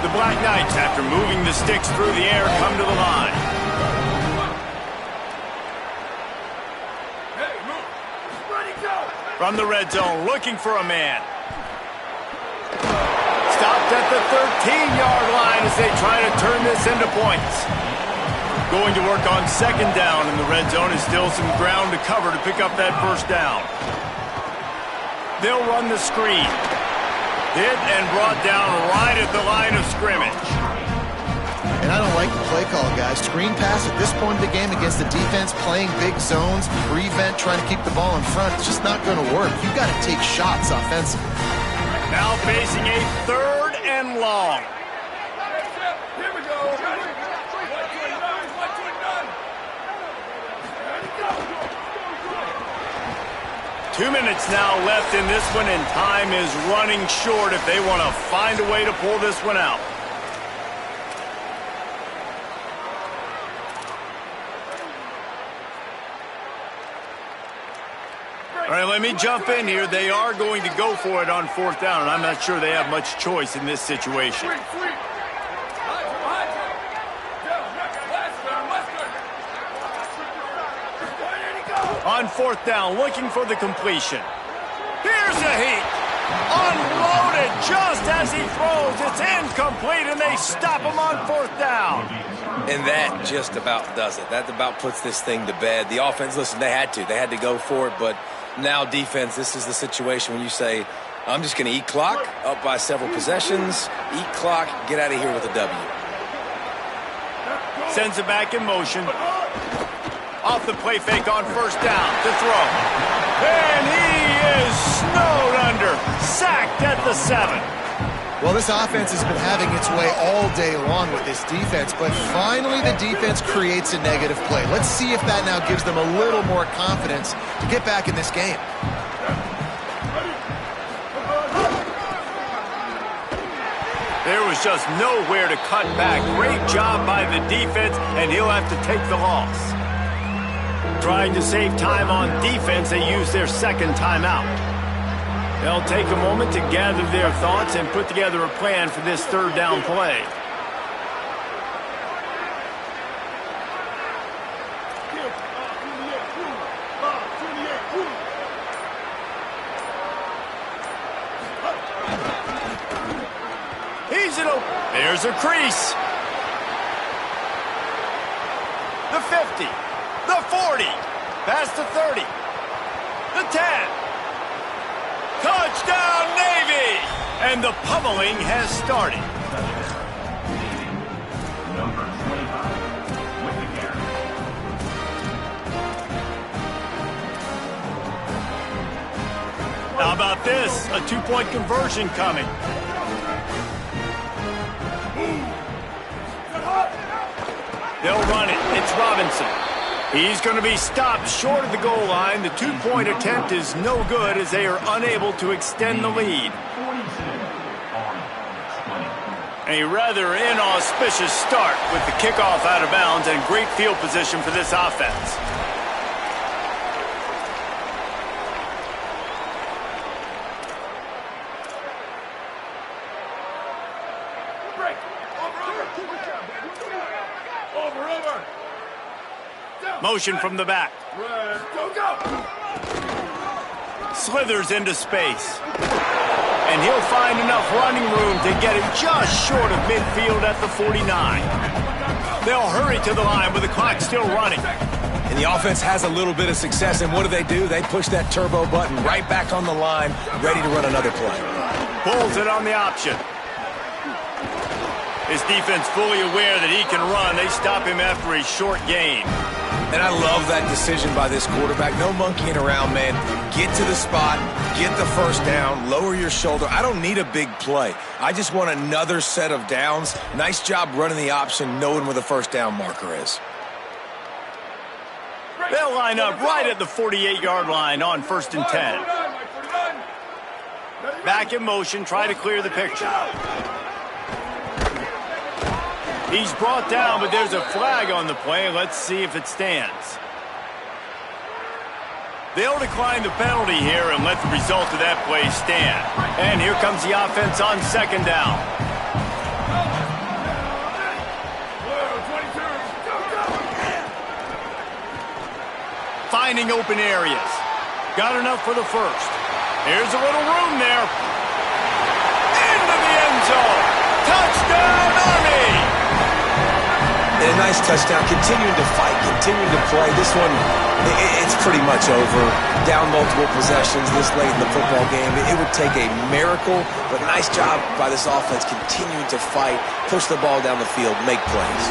Speaker 1: The Black Knights, after moving the sticks through the air, come to the line. From the red zone, looking for a man. Stopped at the 13-yard line as they try to turn this into points. Going to work on 2nd down, and the red zone is still some ground to cover to pick up that 1st down. They'll run the screen. Hit and brought down right at the line of scrimmage.
Speaker 3: And I don't like the play call, guys. Screen pass at this point of the game against the defense, playing big zones, prevent, trying to keep the ball in front. It's just not going to work. You've got to take shots offensively.
Speaker 1: Now facing a 3rd and long.
Speaker 2: Here we go.
Speaker 1: 2 minutes now left in this one, and time is running short if they want to find a way to pull this one out. All right, let me jump in here. They are going to go for it on 4th down, and I'm not sure they have much choice in this situation. On 4th down, looking for the completion. Here's a heat. Unloaded just as he throws. It's incomplete, and they stop him on 4th down.
Speaker 4: And that just about does it. That about puts this thing to bed. The offense, listen, they had to go for it, but now defense, this is the situation when you say, I'm just going to eat clock, up by several possessions, eat clock, get out of here with a W.
Speaker 1: Sends it back in motion. Off the play fake on 1st down to throw. And he is snowed under. Sacked at the 7.
Speaker 3: Well, this offense has been having its way all day long with this defense, but finally the defense creates a negative play. Let's see if that now gives them a little more confidence to get back in this game.
Speaker 1: There was just nowhere to cut back. Great job by the defense, and he'll have to take the loss. Trying to save time on defense, they use their 2nd timeout. They'll take a moment to gather their thoughts and put together a plan for this 3rd down play. He's it open. There's a crease. The 50. The 40. Past the 30. The 10. Touchdown, Navy! And the pummeling has started.
Speaker 6: Number 25 with the carry.
Speaker 1: How about this? A two-point conversion coming. They'll run it. It's Robinson. He's going to be stopped short of the goal line. The two-point attempt is no good as they are unable to extend the lead. A rather inauspicious start with the kickoff out of bounds and great field position for this offense. Motion from the back. Slithers into space. And he'll find enough running room to get him just short of midfield at the 49. They'll hurry to the line with the clock still running.
Speaker 4: And the offense has a little bit of success, and what do? They push that turbo button right back on the line, ready to run another play.
Speaker 1: Pulls it on the option. His defense fully aware that he can run. They stop him after a short gain.
Speaker 4: And I love that decision by this quarterback. No monkeying around, man. Get to the spot, get the first down, lower your shoulder. I don't need a big play. I just want another set of downs. Nice job running the option, knowing where the first down marker is.
Speaker 1: They'll line up right at the 48-yard line on 1st and 10. Back in motion, try to clear the picture. He's brought down, but there's a flag on the play. Let's see if it stands. They'll decline the penalty here and let the result of that play stand. And here comes the offense on 2nd down. Finding open areas. Got enough for the first. Here's a little room there. Into the end zone. Touchdown, Army!
Speaker 4: And a nice touchdown, continuing to fight, continuing to play. This one, it's pretty much over. Down multiple possessions this late in the football game. It would take a miracle, but nice job by this offense continuing to fight, push the ball down the field, make plays.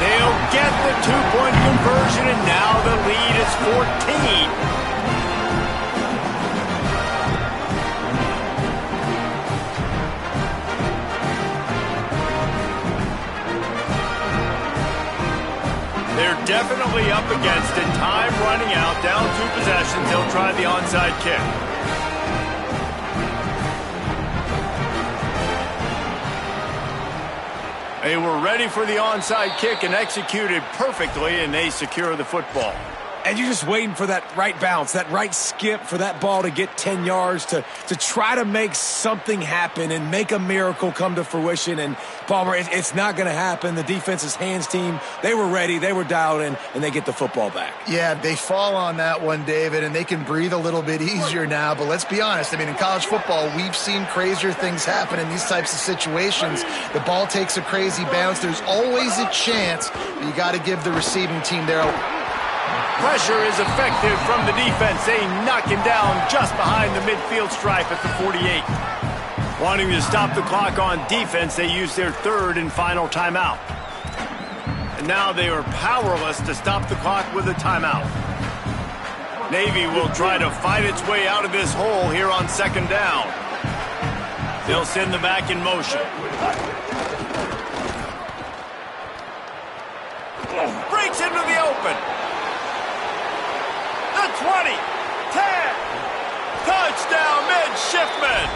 Speaker 1: They'll get the two-point conversion, and now the lead is 14. They're definitely up against it. Time running out. Down 2 possessions. They'll try the onside kick. They were ready for the onside kick and executed perfectly, and they secure the football.
Speaker 4: And you're just waiting for that right bounce, that right skip for that ball to get 10 yards to try to make something happen and make a miracle come to fruition. And, Palmer, it's not going to happen. The defense's hands team, they were ready, they were dialed in, and they get the football back.
Speaker 3: Yeah, they fall on that one, David, and they can breathe a little bit easier now. But let's be honest. I mean, in college football, we've seen crazier things happen in these types of situations. The ball takes a crazy bounce. There's always a chance, but you got to give the receiving team their...
Speaker 1: Pressure is effective from the defense. They knock him down just behind the midfield stripe at the 48. Wanting to stop the clock on defense, they use their 3rd and final timeout. And now they are powerless to stop the clock with a timeout. Navy will try to fight its way out of this hole here on 2nd down. They'll send the back in motion. Breaks into the open. 20, 10, touchdown, Midshipman.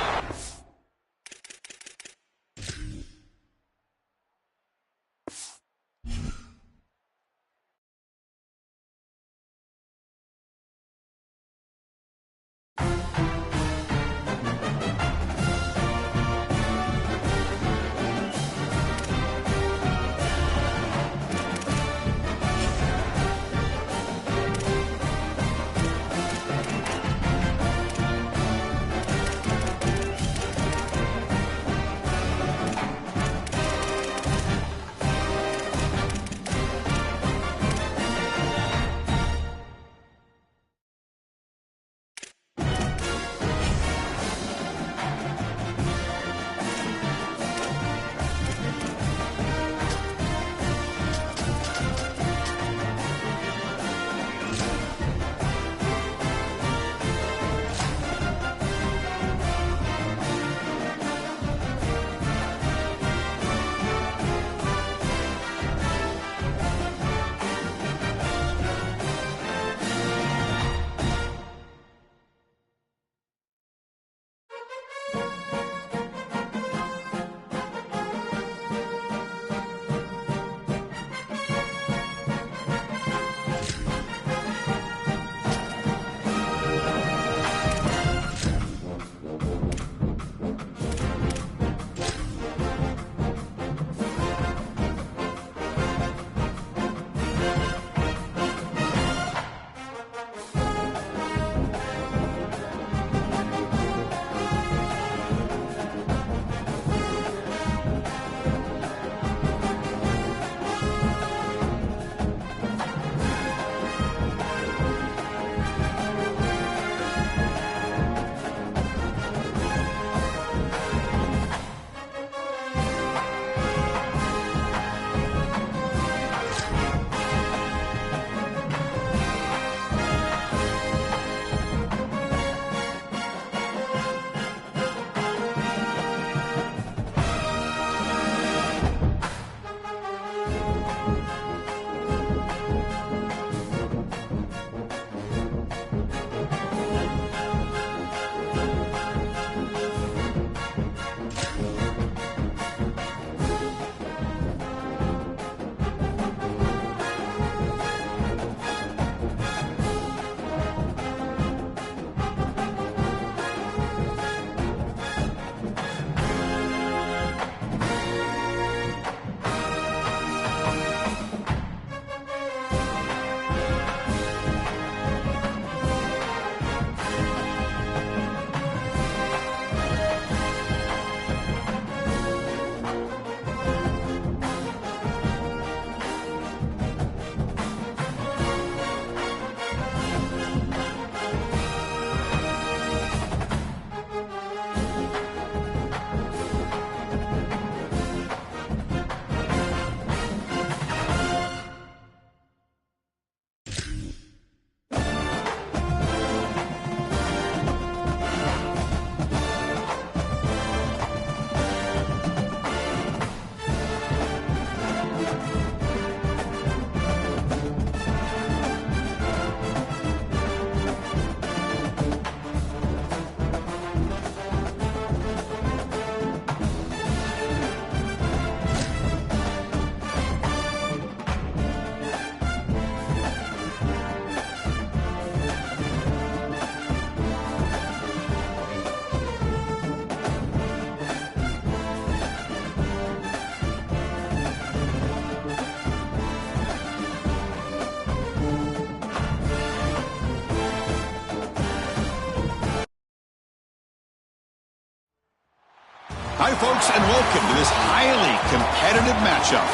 Speaker 7: Hi, folks, and welcome to this highly competitive matchup.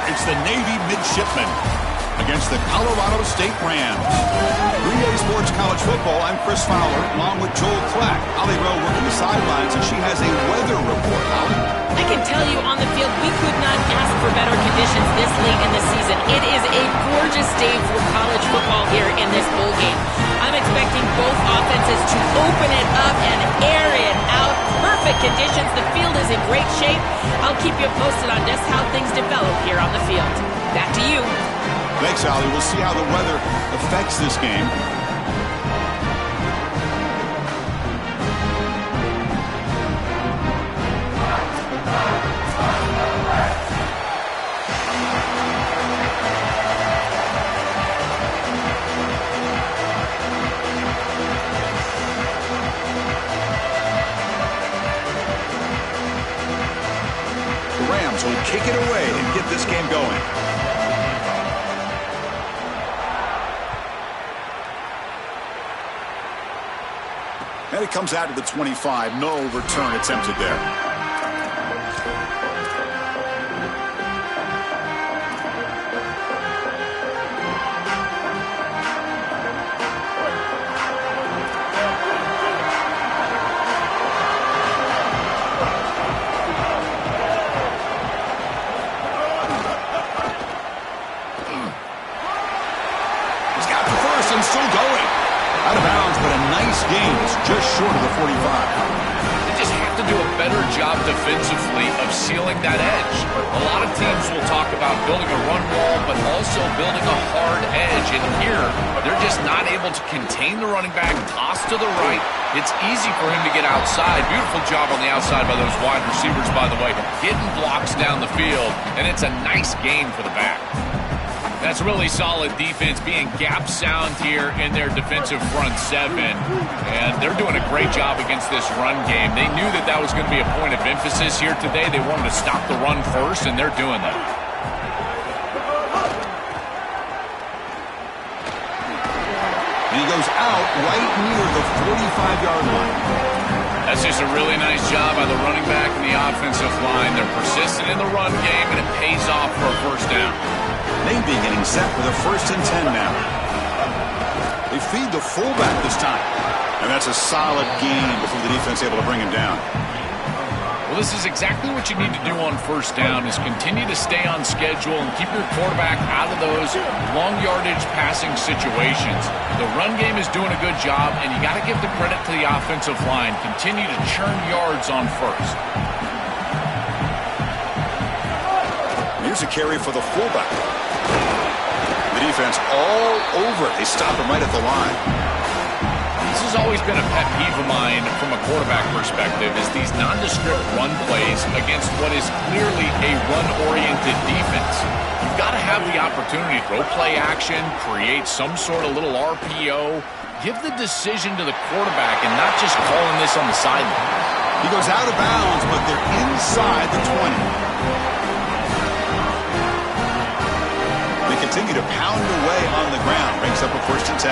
Speaker 7: It's the Navy Midshipmen against the Colorado State Rams. 3A Sports College Football, I'm Chris Fowler, along with Joel Clack. Holly Rowe working the sidelines, and she has a weather report. Holly?
Speaker 5: I can tell you on the field, we could not ask for better conditions this late in the season. It is a gorgeous day for college football here in this bowl game. I'm expecting both offenses to open it up and air it out. Perfect conditions. The field is in great shape. I'll keep you posted on just how things develop here on the field. Back to you.
Speaker 7: Thanks, Holly. We'll see how the weather affects this game. Will kick it away and get this game going. And it comes out to the 25. No return attempted there. Just short of the 45.
Speaker 8: They just have to do a better job defensively of sealing that edge. A lot of teams will talk about building a run wall, but also building a hard edge. And here, they're just not able to contain the running back, toss to the right. It's easy for him to get outside. Beautiful job on the outside by those wide receivers, by the way, getting blocks down the field. And it's a nice gain for the back. That's really solid defense, being gap sound here in their defensive front seven. And they're doing a great job against this run game. They knew that that was going to be a point of emphasis here today. They wanted to stop the run first, and they're doing that.
Speaker 7: And he goes out right near the 45-yard line.
Speaker 8: That's just a really nice job by the running back and the offensive line. They're persistent in the run game, and it pays off for a first down.
Speaker 7: Navy getting set with a 1st and 10 now. They feed the fullback this time. And that's a solid gain before the defense able to bring him down.
Speaker 8: Well, this is exactly what you need to do on first down, is continue to stay on schedule and keep your quarterback out of those long yardage passing situations. The run game is doing a good job, and you got to give the credit to the offensive line. Continue to churn yards on first.
Speaker 7: Here's a carry for the fullback. The defense all over it. They stop him right at the line.
Speaker 8: This has always been a pet peeve of mine from a quarterback perspective, is these nondescript run plays against what is clearly a run-oriented defense. You've got to have the opportunity to throw play action, create some sort of little RPO, give the decision to the quarterback and not just calling this on the sideline.
Speaker 7: He goes out of bounds, but they're inside the 20. Continue to pound away on the ground. Brings up a 1st and 10.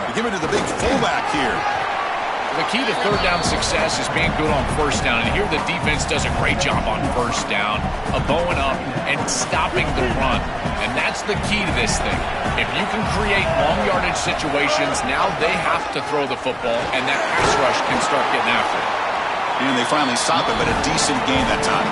Speaker 7: They give it to the big fullback here.
Speaker 8: The key to third down success is being good on first down. And here the defense does a great job on first down of bowing up and stopping the run. And that's the key to this thing. If you can create long yardage situations, now they have to throw the football, and that pass rush can start getting after it.
Speaker 7: And they finally stop it, but a decent gain that time.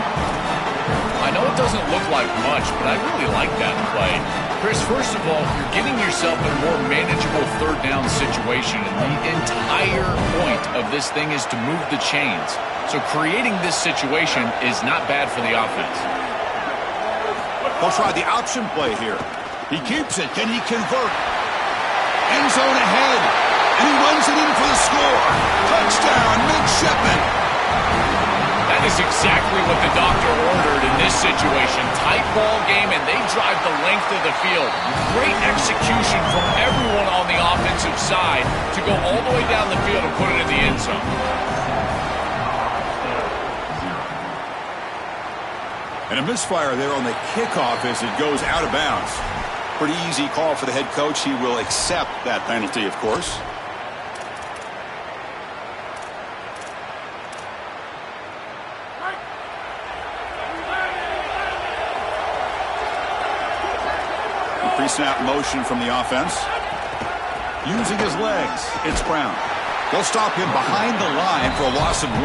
Speaker 8: I know it doesn't look like much, but I really like that play. Chris, first of all, you're getting yourself in a more manageable third down situation, and the entire point of this thing is to move the chains. So creating this situation is not bad for the offense.
Speaker 7: They'll try the option play here. He keeps it. Can he convert? End zone ahead. And he runs it in for the score. Touchdown, Midshipmen.
Speaker 8: That is exactly what the doctor ordered in this situation. Tight ball game, and they drive the length of the field. Great execution from everyone on the offensive side to go all the way down the field and put it in the end zone.
Speaker 7: And a misfire there on the kickoff as it goes out of bounds. Pretty easy call for the head coach. He will accept that penalty, of course. pre-snap motion from the offense. Using his legs, it's Brown. They'll stop him behind the line for a loss of 1.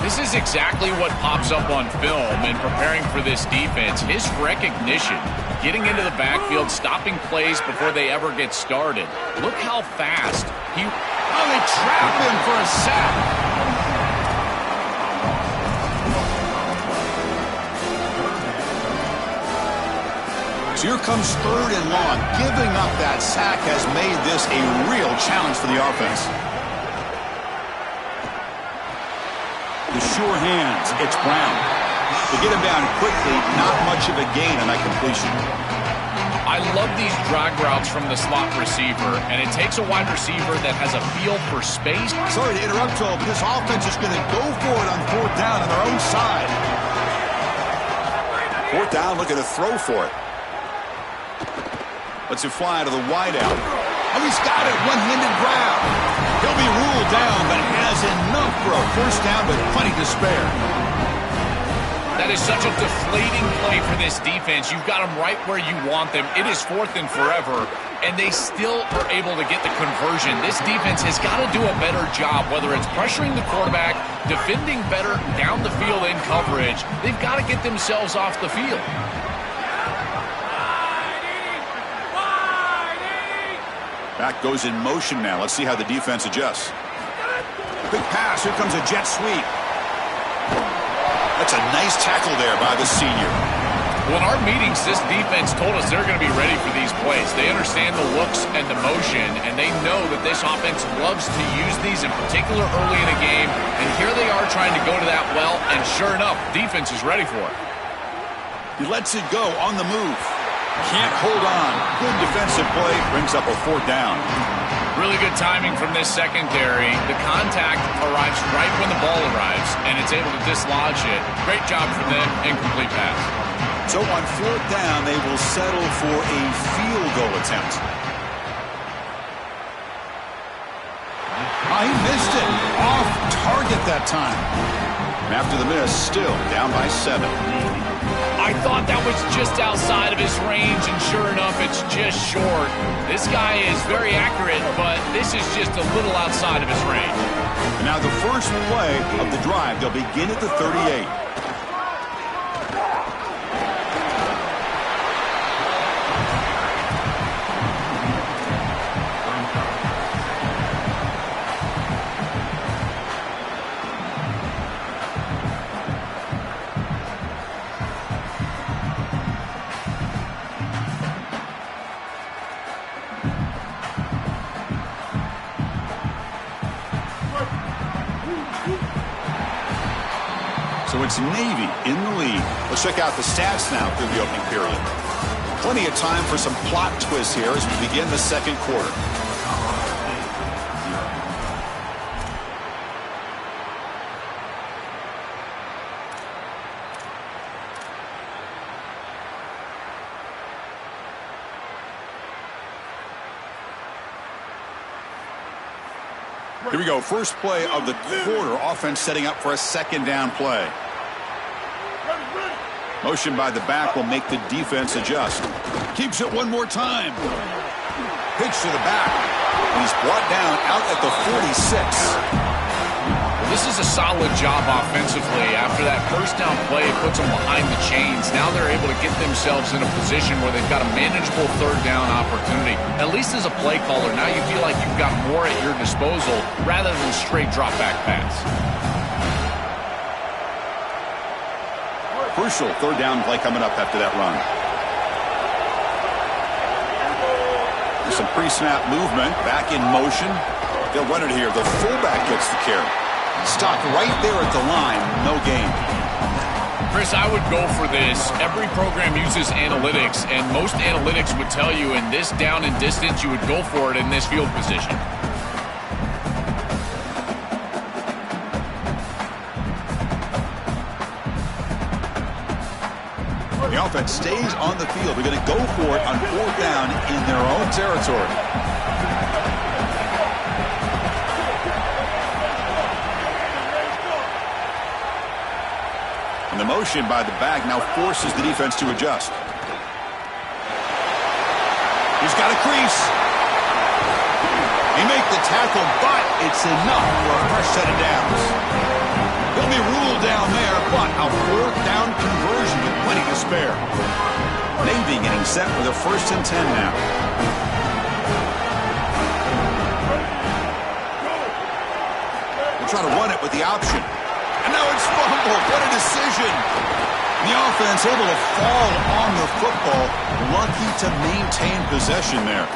Speaker 8: This is exactly what pops up on film in preparing for this defense. His recognition, getting into the backfield, stopping plays before they ever get started. Look how fast he...
Speaker 7: Oh, they trap him for a sack. So here comes 3rd and long. Giving up that sack has made this a real challenge for the offense. The sure hands, it's Brown. To get him down quickly, not much of a gain on that completion.
Speaker 8: I love these drag routes from the slot receiver, and it takes a wide receiver that has a feel for space.
Speaker 7: Sorry to interrupt, Joel, but this offense is going to go for it on 4th down on their own side. 4th down, looking to throw for it. Lets it fly to the wideout. Oh, he's got it. One-handed grab. He'll be ruled down, but has enough for a 1st down, but plenty to spare.
Speaker 8: That is such a deflating play for this defense. You've got them right where you want them. It is 4th and forever, and they still are able to get the conversion. This defense has got to do a better job, whether it's pressuring the quarterback, defending better down the field in coverage. They've got to get themselves off the field.
Speaker 7: Back goes in motion now. Let's see how the defense adjusts. Big pass. Here comes a jet sweep. That's a nice tackle there by the senior.
Speaker 8: Well, in our meetings, this defense told us they're going to be ready for these plays. They understand the looks and the motion, and they know that this offense loves to use these, in particular early in a game. And here they are trying to go to that well, and sure enough, defense is ready for it.
Speaker 7: He lets it go on the move. Can't hold on. Good defensive play. Brings up a 4th down.
Speaker 8: Really good timing from this secondary. The contact arrives right when the ball arrives, and it's able to dislodge it. Great job for them. Incomplete pass.
Speaker 7: So on 4th down, they will settle for a field goal attempt. Oh, he missed it. Off target that time. And after the miss, still down by 7.
Speaker 8: I thought that was just outside of his range, and sure enough, it's just short. This guy is very accurate, but this is just a little outside of his range.
Speaker 7: And now the first play of the drive. They'll begin at the 38. So it's Navy in the lead. Let's check out the stats now through the opening period. Plenty of time for some plot twists here as we begin the 2nd quarter. Here we go. First play of the quarter. Offense setting up for a 2nd down play. Motion by the back will make the defense adjust. Keeps it one more time. Pitch to the back. And he's brought down out at the 46.
Speaker 8: This is a solid job offensively. After that 1st down play, it puts them behind the chains. Now they're able to get themselves in a position where they've got a manageable 3rd down opportunity. At least as a play caller, now you feel like you've got more at your disposal rather than straight drop-back pass.
Speaker 7: Crucial 3rd down play coming up after that run. There's some pre-snap movement. Back in motion. They'll run it here. The fullback gets the carry. Stopped right there at the line. No gain.
Speaker 8: Chris, I would go for this. Every program uses analytics, and most analytics would tell you in this down and distance, you would go for it in this field position.
Speaker 7: The offense stays on the field. They're going to go for it on 4th down in their own territory. And the motion by the back now forces the defense to adjust. He's got a crease. He make the tackle, but it's enough for a fresh set of downs. He'll be ruled down there, but a fourth down conversion with plenty to spare. Navy getting set with a 1st and 10 now. They'll try to run it with the option. And now it's fumbled. What a decision. The offense able to fall on the football. Lucky to maintain possession there.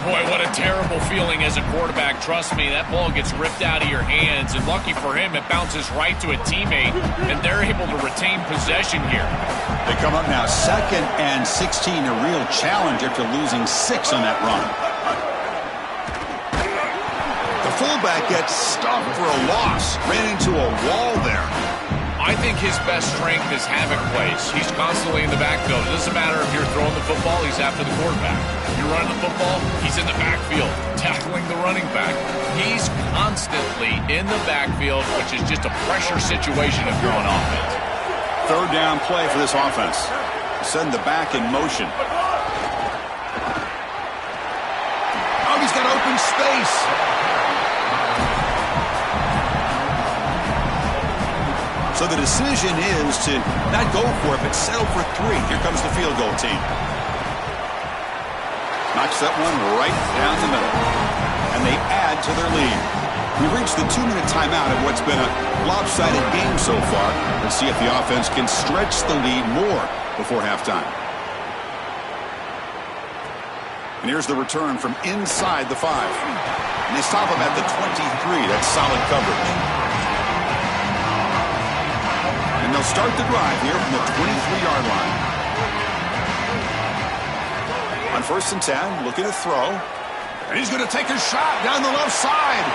Speaker 8: Boy, what a terrible feeling as a quarterback. Trust me, that ball gets ripped out of your hands, and lucky for him, it bounces right to a teammate, and they're able to retain possession here.
Speaker 7: They come up now 2nd and 16, a real challenge after losing 6 on that run. The fullback gets stuffed for a loss, ran into a wall there.
Speaker 8: I think his best strength is havoc plays. He's constantly in the backfield. It doesn't matter if you're throwing the football, he's after the quarterback. If you're running the football, he's in the backfield, tackling the running back. He's constantly in the backfield, which is just a pressure situation if you're on offense.
Speaker 7: 3rd down play for this offense. Send the back in motion. Oh, he's got open space. So the decision is to not go for it, but settle for 3. Here comes the field goal team. Knocks that one right down the middle. And they add to their lead. We've reached the 2-minute timeout of what's been a lopsided game so far. Let's see if the offense can stretch the lead more before halftime. And here's the return from inside the 5. And they stop him at the 23. That's solid coverage. And they'll start the drive here from the 23-yard line. On 1st and 10, looking to throw. And he's going to take a shot down the left side.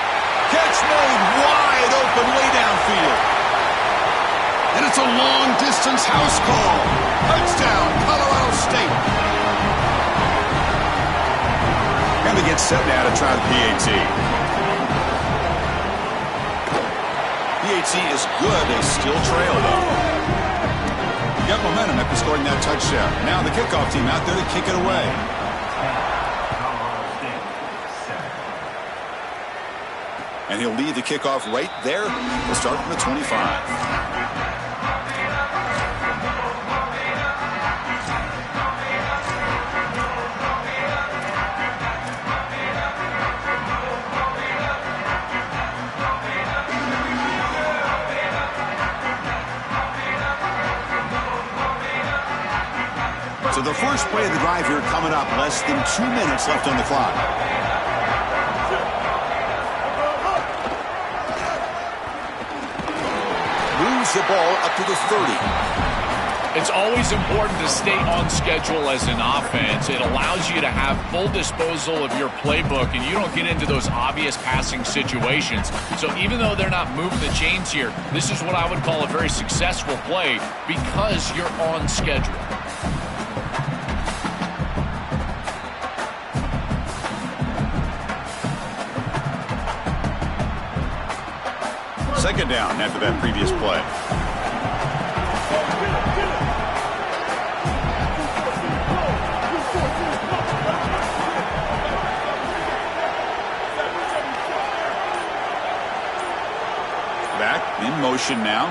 Speaker 7: Catch made wide open way downfield. And it's a long-distance house call. Touchdown, Colorado State. And they get set now to try the PAT. PAT is good. They still trail, though. Got momentum after scoring that touchdown. Now the kickoff team out there to kick it away. And he'll lead the kickoff right there. We'll start from the 25. So the first play of the drive here coming up, less than 2 minutes left on the clock. Moves the ball up to the 30.
Speaker 8: It's always important to stay on schedule as an offense. It allows you to have full disposal of your playbook, and you don't get into those obvious passing situations. So even though they're not moving the chains here, this is what I would call a very successful play because you're on schedule.
Speaker 7: Second down after that previous play. Back in motion now.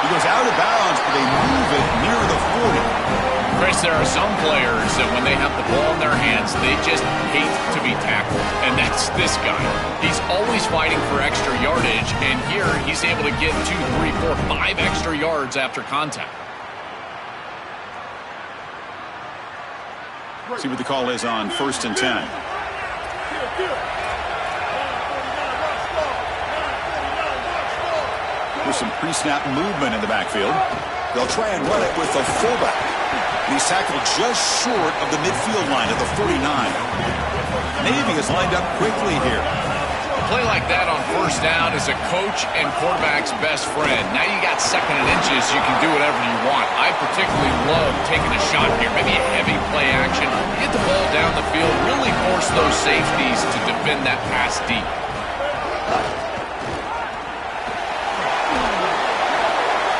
Speaker 7: He goes out of bounds, but they move it near the 40.
Speaker 8: Chris, there are some players that when they have the ball in their hands, they just hate to be tackled. And that's this guy. He's always fighting for extra yardage, and here he's able to get 2, 3, 4, 5 extra yards after contact.
Speaker 7: See what the call is on 1st and 10. There's some pre-snap movement in the backfield. They'll try and run it with the fullback. He's tackled just short of the midfield line at the 49. Navy is lined up quickly here.
Speaker 8: A play like that on 1st down is a coach and quarterback's best friend. Now you got 2nd and inches, you can do whatever you want. I particularly love taking a shot here, maybe a heavy play action. Get the ball down the field, really force those safeties to defend that pass deep.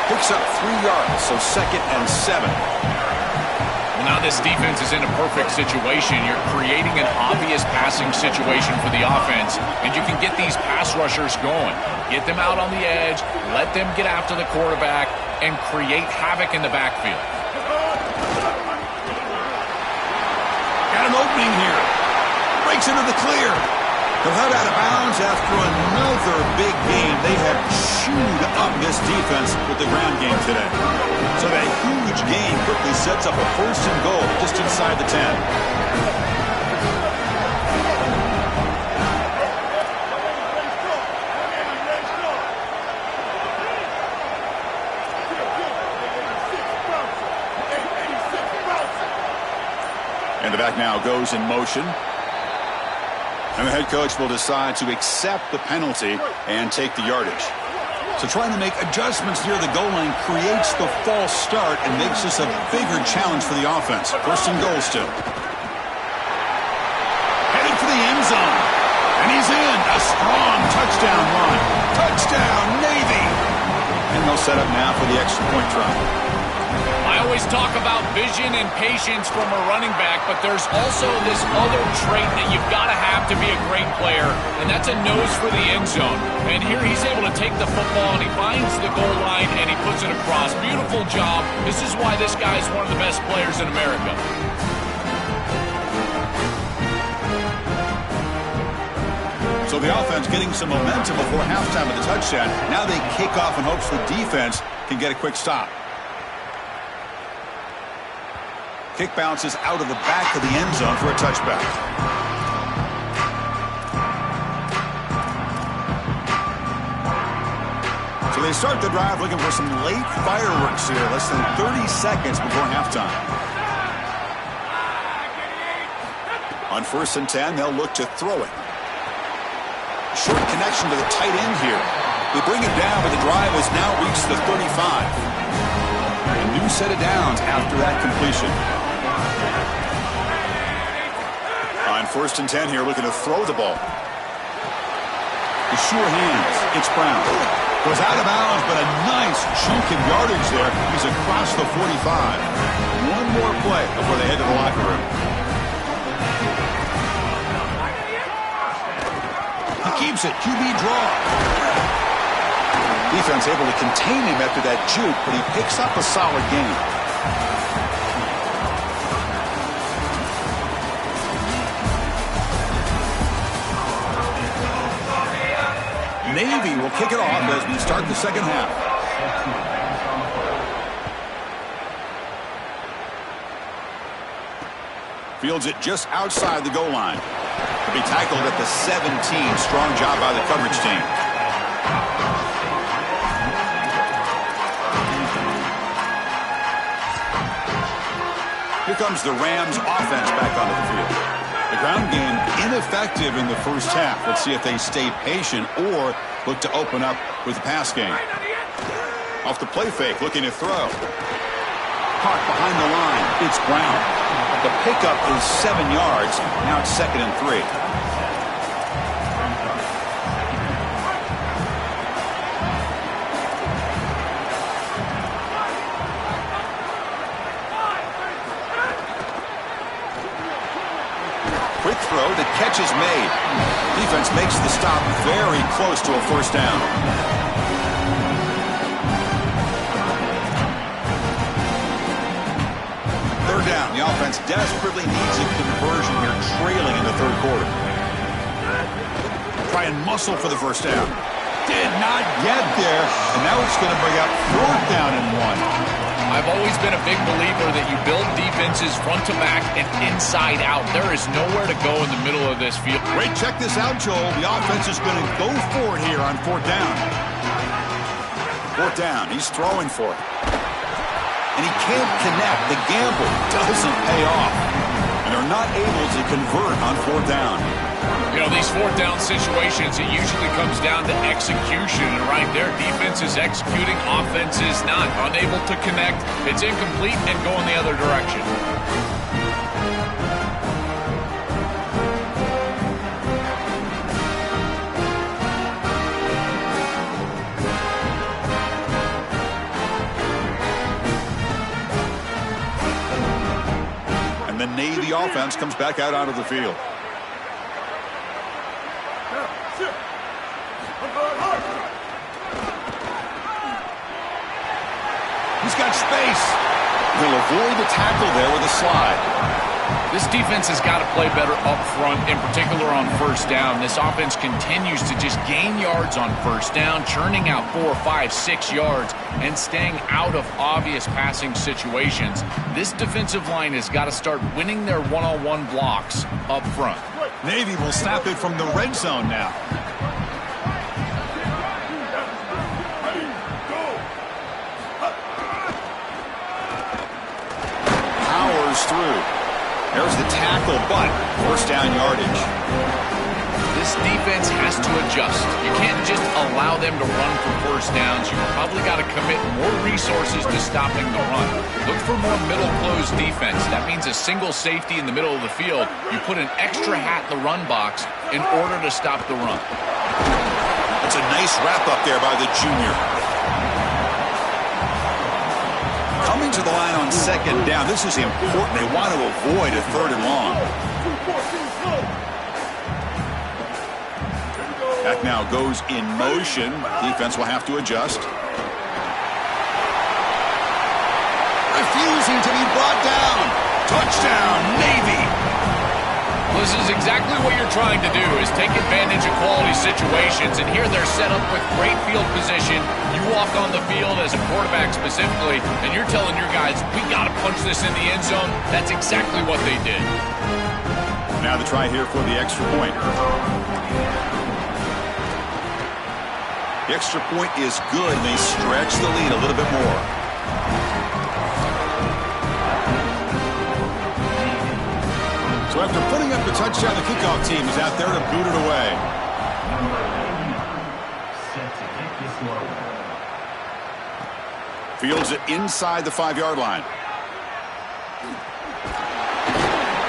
Speaker 7: Picks up 3 yards, so 2nd and 7.
Speaker 8: Well, now this defense is in a perfect situation. You're creating an obvious passing situation for the offense, and you can get these pass rushers going. Get them out on the edge, let them get after the quarterback, and create havoc in the backfield.
Speaker 7: Got an opening here. Breaks into the clear. They'll head out of bounds after another big game. They have chewed up this defense with the ground game today. So that huge gain quickly sets up a 1st and goal just inside the 10. And the back now goes in motion. And the head coach will decide to accept the penalty and take the yardage. So trying to make adjustments near the goal line creates the false start and makes this a bigger challenge for the offense. 1st and goal still. Headed for the end zone. And he's in. A strong touchdown run. Touchdown, Navy. And they'll set up now for the extra point try.
Speaker 8: I always talk about vision and patience from a running back, but there's also this other trait that you've got to have to be a great player, and that's a nose for the end zone. And here he's able to take the football, and he finds the goal line, and he puts it across. Beautiful job. This is why this guy is one of the best players in America.
Speaker 7: So the offense getting some momentum before halftime with the touchdown. Now they kick off in hopes the defense can get a quick stop. Kick bounces out of the back of the end zone for a touchback. So they start the drive looking for some late fireworks here. Less than 30 seconds before halftime. On 1st and 10, they'll look to throw it. Short connection to the tight end here. They bring it down, but the drive has now reached the 35. A new set of downs after that completion. On 1st and 10 here, looking to throw the ball. With sure hands, it's Brown. Goes out of bounds, but a nice chunk of yardage there. He's across the 45. One more play before they head to the locker room. He keeps it. QB draw. Defense able to contain him after that juke, but he picks up a solid gain. Navy will kick it off as we start the second half. Fields it just outside the goal line. To be tackled at the 17. Strong job by the coverage team. Here comes the Rams offense back onto the field. The ground game ineffective in the first half. Let's see if they stay patient or look to open up with the pass game. Off the play fake, looking to throw. Caught behind the line. It's Brown. The pickup is 7 yards. Now it's 2nd and 3. Quick throw, the catch is made. Defense makes the stop very close to a 1st down. Third down, the offense desperately needs a conversion here, trailing in the 3rd quarter. Try and muscle for the 1st down. Did not get there, and now it's going to bring up 4th down and 1.
Speaker 8: I've always been a big believer that you build defenses front to back and inside out. There is nowhere to go in the middle of this field.
Speaker 7: Wait, check this out, Joel. The offense is going to go for it here on 4th down. 4th down. He's throwing for it. And he can't connect. The gamble doesn't pay off. And they're not able to convert on 4th down.
Speaker 8: You know, these 4th down situations, it usually comes down to execution. And right there, defense is executing, offense is not. Unable to connect, it's incomplete and going the other direction.
Speaker 7: the offense comes back out onto the field. He's got space. He'll avoid the tackle there with a slide.
Speaker 8: This defense has got to play better up front, in particular on first down. This offense continues to just gain yards on first down, churning out 4, 5, 6 yards, and staying out of obvious passing situations. This defensive line has got to start winning their one-on-one blocks up front.
Speaker 7: Navy will snap it from the red zone now. Powers through. There's the tackle, but first down yardage.
Speaker 8: This defense has to adjust. You can't just allow them to run for first downs. You've probably got to commit more resources to stopping the run. Look for more middle close defense. That means a single safety in the middle of the field. You put an extra hat in the run box in order to stop the run.
Speaker 7: That's a nice wrap up there by the junior. Coming to the line on second down. This is important. They want to avoid a 3rd and long. Back now goes in motion. Defense will have to adjust. Refusing to be brought down. Touchdown, Navy.
Speaker 8: This is exactly what you're trying to do, is take advantage of quality situations. And here they're set up with great field position. You walk on the field as a quarterback specifically, and you're telling your guys, we got to punch this in the end zone. That's exactly what they did.
Speaker 7: Now the try here for the extra point. The extra point is good, and they stretch the lead a little bit more. So after putting up the touchdown, the kickoff team is out there to boot it away. Fields it inside the 5-yard line.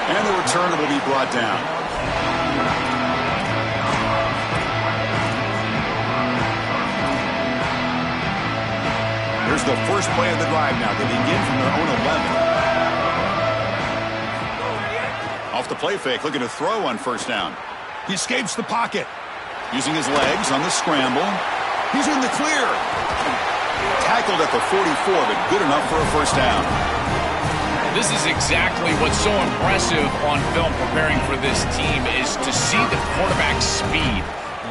Speaker 7: And the return will be brought down. Here's the first play of the drive now. They begin from their own 11. Off the play fake, looking to throw on first down. He escapes the pocket. Using his legs on the scramble. He's in the clear. Tackled at the 44, but good enough for a first down.
Speaker 8: This is exactly what's so impressive on film preparing for this team, is to see the quarterback's speed.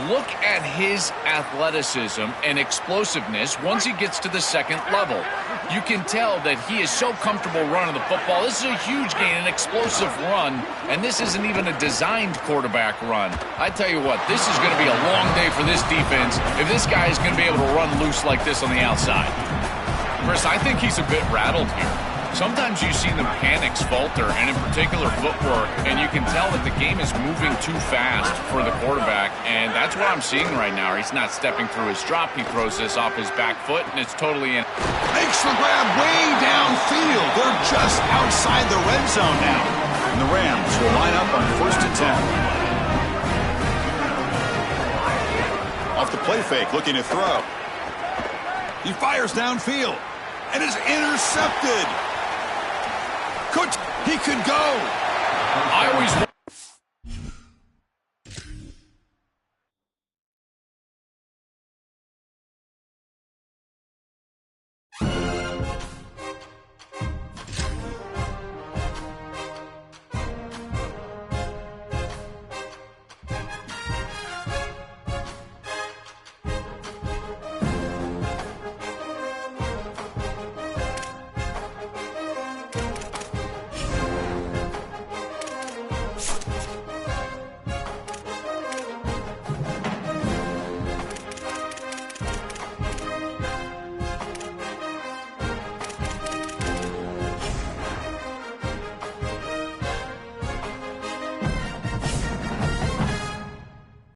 Speaker 8: Look at his athleticism and explosiveness once he gets to the second level. You can tell that he is so comfortable running the football. This is a huge gain, an explosive run, and this isn't even a designed quarterback run. I tell you what, this is going to be a long day for this defense if this guy is going to be able to run loose like this on the outside. Chris, I think he's a bit rattled here. Sometimes you see the mechanics falter, and in particular footwork, and you can tell that the game is moving too fast for the quarterback, and that's what I'm seeing right now. He's not stepping through his drop. He throws this off his back foot, and it's totally in.
Speaker 7: Makes the grab way downfield. They're just outside the red zone now. And the Rams will line up on 1st and 10. Off the play fake, looking to throw. He fires downfield and is intercepted. He could go.
Speaker 8: I always